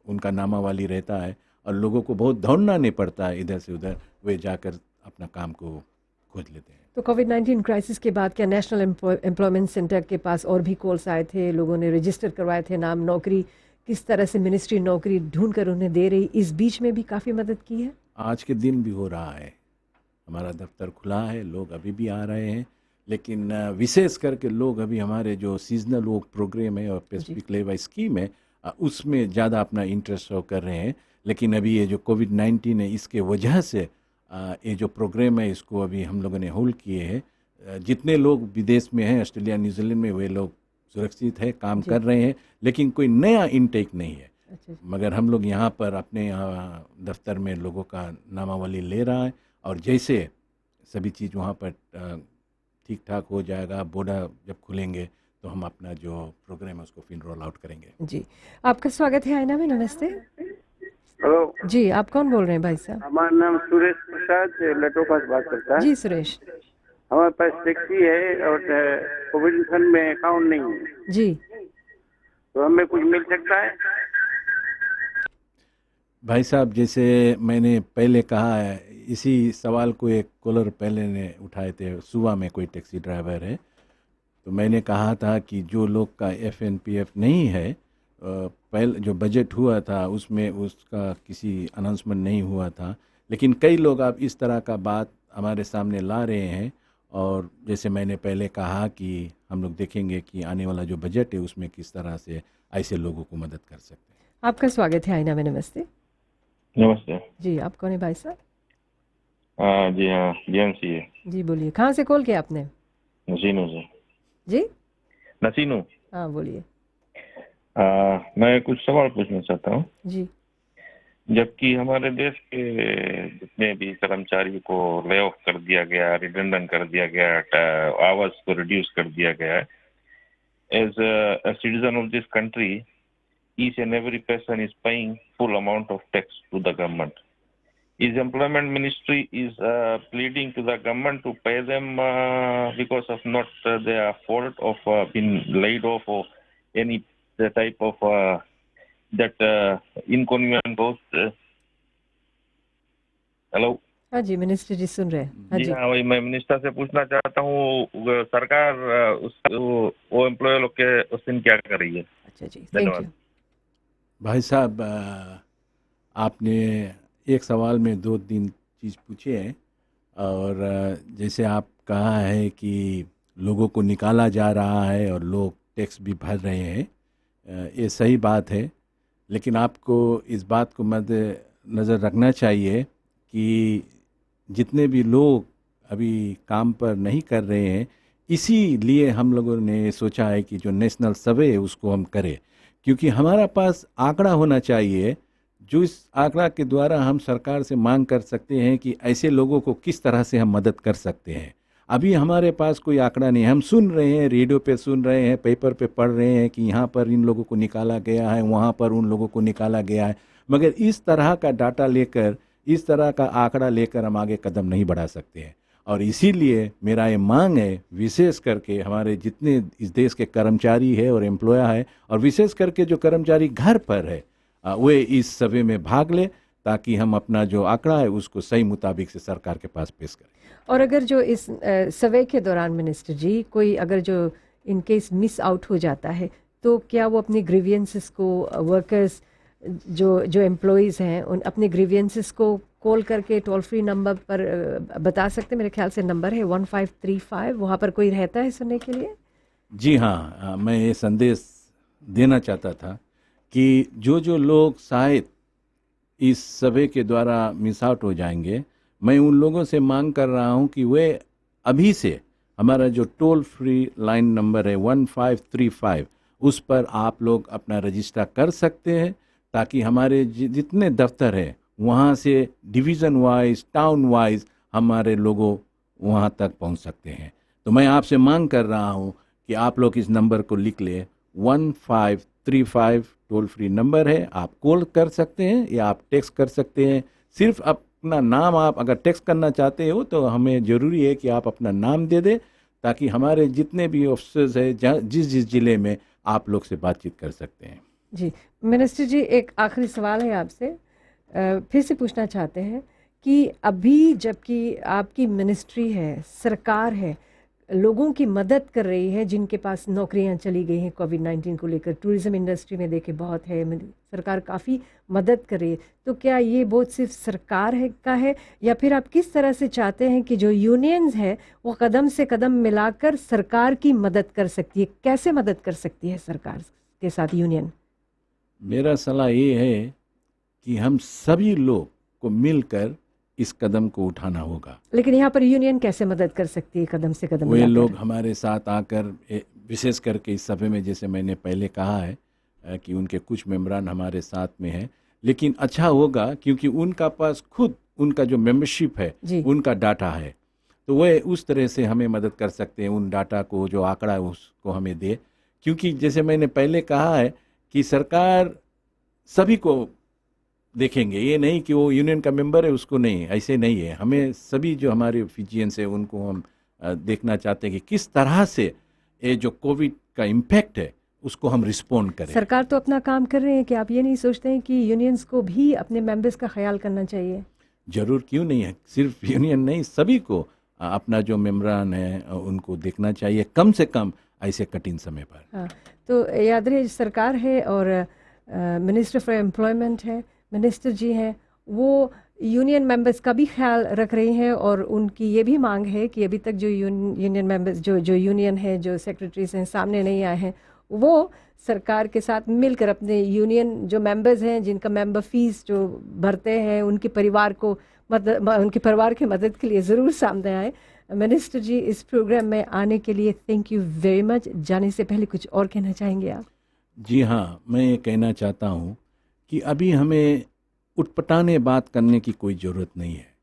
उनका नामावाली रहता है और लोगों को बहुत दौड़ना नहीं पड़ता है इधर से उधर, वे जाकर अपना काम को खोज लेते हैं। तो कोविड-19 क्राइसिस के बाद क्या नेशनल एम्प्लॉयमेंट सेंटर के पास और भी कॉल्स आए थे, लोगों ने रजिस्टर करवाए थे नाम, नौकरी किस तरह से मिनिस्ट्री नौकरी ढूंढ कर उन्हें दे रही, इस बीच में भी काफ़ी मदद की है? आज के दिन भी हो रहा है, हमारा दफ्तर खुला है, लोग अभी भी आ रहे हैं, लेकिन विशेष करके लोग अभी हमारे जो सीजनल वो प्रोग्राम है और पेसिफिक लेवा स्कीम है उसमें ज़्यादा अपना इंटरेस्ट शो कर रहे हैं। लेकिन अभी ये जो कोविड-19 है इसके वजह से ये जो प्रोग्राम है इसको अभी हम लोगों ने होल्ड किए हैं। जितने लोग विदेश में हैं, ऑस्ट्रेलिया न्यूजीलैंड में, वे लोग सुरक्षित है, काम कर रहे हैं, लेकिन कोई नया इनटेक नहीं है। अच्छा, मगर हम लोग यहाँ पर अपने दफ्तर में लोगों का नामावली ले रहा है, और जैसे सभी चीज़ वहाँ पर ठीक ठाक हो जाएगा, बॉर्डर जब खुलेंगे तो हम अपना जो प्रोग्राम है उसको फिर रोल आउट करेंगे। जी, आपका स्वागत है आईना में। नमस्ते हेलो जी, आप कौन बोल रहे हैं भाई साहब? हमारा नाम सुरेश प्रसाद लटोपा से बात करता है। जी सुरेश हमारे पास टैक्सी है और कोविड फंड में अकाउंट नहीं है, जी, तो हमें कुछ मिल सकता है? भाई साहब, जैसे मैंने पहले कहा है, इसी सवाल को एक कॉलर पहले ने उठाए थे, सुबह में कोई टैक्सी ड्राइवर है, तो मैंने कहा था कि जो लोग का एफएनपीएफ नहीं है, पहले जो बजट हुआ था उसमें उसका किसी अनाउंसमेंट नहीं हुआ था, लेकिन कई लोग अब इस तरह का बात हमारे सामने ला रहे हैं, और जैसे मैंने पहले कहा कि हम लोग देखेंगे कि आने वाला जो बजट है उसमें किस तरह से ऐसे लोगों को मदद कर सकते हैं। आपका स्वागत है आईना में। नमस्ते नमस्ते जी, आप कौन है भाई साहब? जी हाँ, जेएमसी है। जी बोलिए, कहाँ से कॉल किया आपने? नसीनू से। जी नसीनू। हाँ बोलिए। मैं कुछ सवाल पूछना चाहता हूँ। जी, जबकि हमारे देश के जितने भी कर्मचारियों को ले ऑफ कर दिया गया, रिडंडेंट कर दिया गया, आवर्स को रिड्यूस कर दिया गया है, as a citizen of this country, each and every person is paying full amount of tax to the government. Is employment ministry is pleading to the government to pay them because of not their fault of being laid off or any type of that inconvenient cost hello. हाँ जी, मिनिस्टर जी सुन रहे हैं। हाँ जी जी। हाँ, वही मैं मिनिस्टर से पूछना चाहता हूँ, सरकार वो एम्प्लॉय लोग के उस दिन क्या कर रही है? अच्छा जी, थैंक धन्यवाद। यू। भाई साहब, आपने एक सवाल में दो तीन चीज़ पूछे हैं। और जैसे आप कहा है कि लोगों को निकाला जा रहा है और लोग टैक्स भी भर रहे हैं, ये सही बात है। लेकिन आपको इस बात को मद्दे नज़र रखना चाहिए कि जितने भी लोग अभी काम पर नहीं कर रहे हैं, इसीलिए हम लोगों ने सोचा है कि जो नेशनल सर्वे है उसको हम करें, क्योंकि हमारा पास आंकड़ा होना चाहिए जो इस आंकड़ा के द्वारा हम सरकार से मांग कर सकते हैं कि ऐसे लोगों को किस तरह से हम मदद कर सकते हैं। अभी हमारे पास कोई आंकड़ा नहीं है। हम सुन रहे हैं, रेडियो पे सुन रहे हैं, पेपर पे पढ़ रहे हैं कि यहाँ पर इन लोगों को निकाला गया है, वहाँ पर उन लोगों को निकाला गया है, मगर इस तरह का डाटा लेकर, इस तरह का आंकड़ा लेकर हम आगे कदम नहीं बढ़ा सकते हैं। और इसीलिए मेरा ये मांग है, विशेष करके हमारे जितने इस देश के कर्मचारी है और एम्प्लॉय है, और विशेष करके जो कर्मचारी घर पर है, वे इस सर्वे में भाग ले, ताकि हम अपना जो आंकड़ा है उसको सही मुताबिक से सरकार के पास पेश करें। और अगर जो इस सर्वे के दौरान मिनिस्टर जी कोई अगर जो इन केस मिस आउट हो जाता है, तो क्या वो अपने ग्रीवियंसेस को, वर्कर्स जो एम्प्लॉयज़ हैं, उन अपने ग्रीवियंसेस को कॉल करके टोल फ्री नंबर पर बता सकते हैं? मेरे ख्याल से नंबर है 1535, वहाँ पर कोई रहता है सुनने के लिए? जी हाँ, मैं ये संदेश देना चाहता था कि जो लोग शायद इस सर्वे के द्वारा मिस आउट हो जाएंगे, मैं उन लोगों से मांग कर रहा हूं कि वे अभी से हमारा जो टोल फ्री लाइन नंबर है 1535, उस पर आप लोग अपना रजिस्टर कर सकते हैं, ताकि हमारे जितने दफ्तर हैं वहाँ से डिवीज़न वाइज, टाउन वाइज हमारे लोगों वहाँ तक पहुँच सकते हैं। तो मैं आपसे मांग कर रहा हूँ कि आप लोग इस नंबर को लिख लें। 1535 टोल फ्री नंबर है, आप कॉल कर सकते हैं या आप टेक्स्ट कर सकते हैं। सिर्फ अपना नाम, आप अगर टेक्स्ट करना चाहते हो तो हमें ज़रूरी है कि आप अपना नाम दे दें, ताकि हमारे जितने भी ऑफिसर्स हैं जिस ज़िले में आप लोग से बातचीत कर सकते हैं। जी मिनिस्टर जी, एक आखिरी सवाल है आपसे, फिर से पूछना चाहते हैं कि अभी जबकि आपकी मिनिस्ट्री है, सरकार है, लोगों की मदद कर रही है जिनके पास नौकरियां चली गई हैं कोविड-19 को लेकर, टूरिज़्म इंडस्ट्री में देखे बहुत है, सरकार काफ़ी मदद कर रही है, तो क्या ये बोझ सिर्फ सरकार का है, या फिर आप किस तरह से चाहते हैं कि जो यूनियंस है वो कदम से कदम मिलाकर सरकार की मदद कर सकती है? कैसे मदद कर सकती है सरकार के साथ यूनियन? मेरा सलाह ये है कि हम सभी लोग को मिलकर इस कदम को उठाना होगा। लेकिन यहाँ पर यूनियन कैसे मदद कर सकती है कदम से कदम वे मिलाकर? लोग हमारे साथ आकर, विशेष करके इस सभा में जैसे मैंने पहले कहा है कि उनके कुछ मेंबरान हमारे साथ में हैं, लेकिन अच्छा होगा क्योंकि उनका पास खुद उनका जो मेंबरशिप है, उनका डाटा है, तो वे उस तरह से हमें मदद कर सकते हैं। उन डाटा को, जो आंकड़ा है उसको हमें दे, क्योंकि जैसे मैंने पहले कहा है कि सरकार सभी को देखेंगे, ये नहीं कि वो यूनियन का मेंबर है उसको नहीं, ऐसे नहीं है। हमें सभी जो हमारे ऑफिशियंस है उनको हम देखना चाहते हैं कि किस तरह से ये जो कोविड का इम्पैक्ट है उसको हम रिस्पॉन्ड करें। सरकार तो अपना काम कर रहे हैं, कि आप ये नहीं सोचते हैं कि यूनियंस को भी अपने मेंबर्स का ख्याल करना चाहिए? जरूर, क्यों नहीं है, सिर्फ यूनियन नहीं, सभी को अपना जो मेंबरान है उनको देखना चाहिए, कम से कम ऐसे कठिन समय पर। हाँ, तो याद रहे सरकार है और मिनिस्टर फॉर एम्प्लॉयमेंट है, मिनिस्टर जी हैं, वो यूनियन मेंबर्स का भी ख्याल रख रही हैं, और उनकी ये भी मांग है कि अभी तक जो यूनियन मेंबर्स, जो यूनियन है, जो सेक्रेटरीज हैं, सामने नहीं आए हैं, वो सरकार के साथ मिलकर अपने यूनियन जो मेंबर्स हैं, जिनका मेंबर फीस जो भरते हैं, उनके परिवार की मदद के लिए ज़रूर सामने आए। मिनिस्टर जी, इस प्रोग्राम में आने के लिए थैंक यू वेरी मच। जाने से पहले कुछ और कहना चाहेंगे आप? जी हाँ, मैं ये कहना चाहता हूँ कि अभी हमें उटपटाने बात करने की कोई ज़रूरत नहीं है।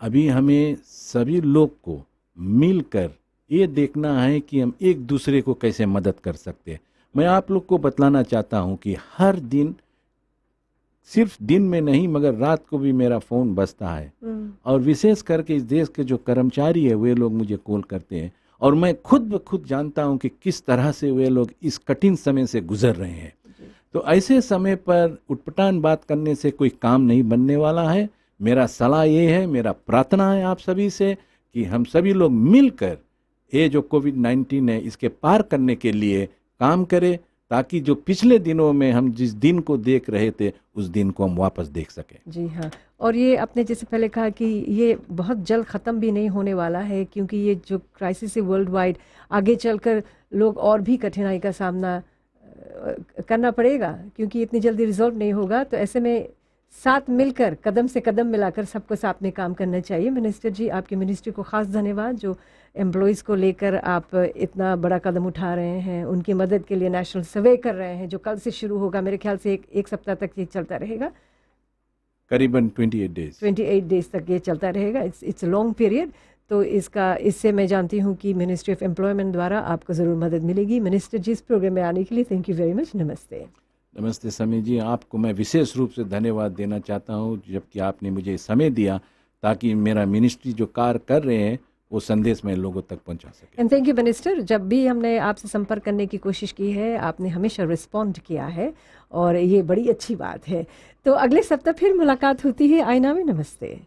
अभी हमें सभी लोग को मिलकर ये देखना है कि हम एक दूसरे को कैसे मदद कर सकते हैं। मैं आप लोग को बतलाना चाहता हूँ कि हर दिन, सिर्फ दिन में नहीं मगर रात को भी मेरा फ़ोन बजता है, और विशेष करके इस देश के जो कर्मचारी है वे लोग मुझे कॉल करते हैं, और मैं खुद ब खुद जानता हूँ कि किस तरह से वे लोग इस कठिन समय से गुजर रहे हैं। तो ऐसे समय पर उटपटांग बात करने से कोई काम नहीं बनने वाला है। मेरा सलाह ये है, मेरा प्रार्थना है आप सभी से कि हम सभी लोग मिलकर ये जो कोविड-19 है इसके पार करने के लिए काम करें, ताकि जो पिछले दिनों में हम जिस दिन को देख रहे थे उस दिन को हम वापस देख सकें। जी हाँ, और ये आपने जैसे पहले कहा कि ये बहुत जल्द ख़त्म भी नहीं होने वाला है, क्योंकि ये जो क्राइसिस है वर्ल्ड वाइड, आगे चलकर लोग और भी कठिनाई का सामना करना पड़ेगा, क्योंकि इतनी जल्दी रिजॉल्व नहीं होगा। तो ऐसे में साथ मिलकर कदम से कदम मिलाकर सबको साथ में काम करना चाहिए। मिनिस्टर जी, आपकी मिनिस्ट्री को ख़ास धन्यवाद जो एम्प्लॉयज़ को लेकर आप इतना बड़ा कदम उठा रहे हैं, उनकी मदद के लिए नेशनल सर्वे कर रहे हैं जो कल से शुरू होगा। मेरे ख्याल से एक सप्ताह तक ये चलता रहेगा, करीबन 28 डेज तक ये चलता रहेगा। It's a long period. तो इससे मैं जानती हूँ कि मिनिस्ट्री ऑफ एम्प्लॉयमेंट द्वारा आपको ज़रूर मदद मिलेगी। मिनिस्टर जी, इस प्रोग्राम में आने के लिए थैंक यू वेरी मच। नमस्ते। नमस्ते समी जी, आपको मैं विशेष रूप से धन्यवाद देना चाहता हूँ, जबकि आपने मुझे समय दिया ताकि मेरा मिनिस्ट्री जो कार्य कर रहे हैं वो संदेश में लोगों तक पहुंचा सके। एंड थैंक यू मिनिस्टर, जब भी हमने आपसे संपर्क करने की कोशिश की है आपने हमेशा रिस्पॉन्ड किया है और ये बड़ी अच्छी बात है। तो अगले सप्ताह फिर मुलाकात होती है आईना में। नमस्ते।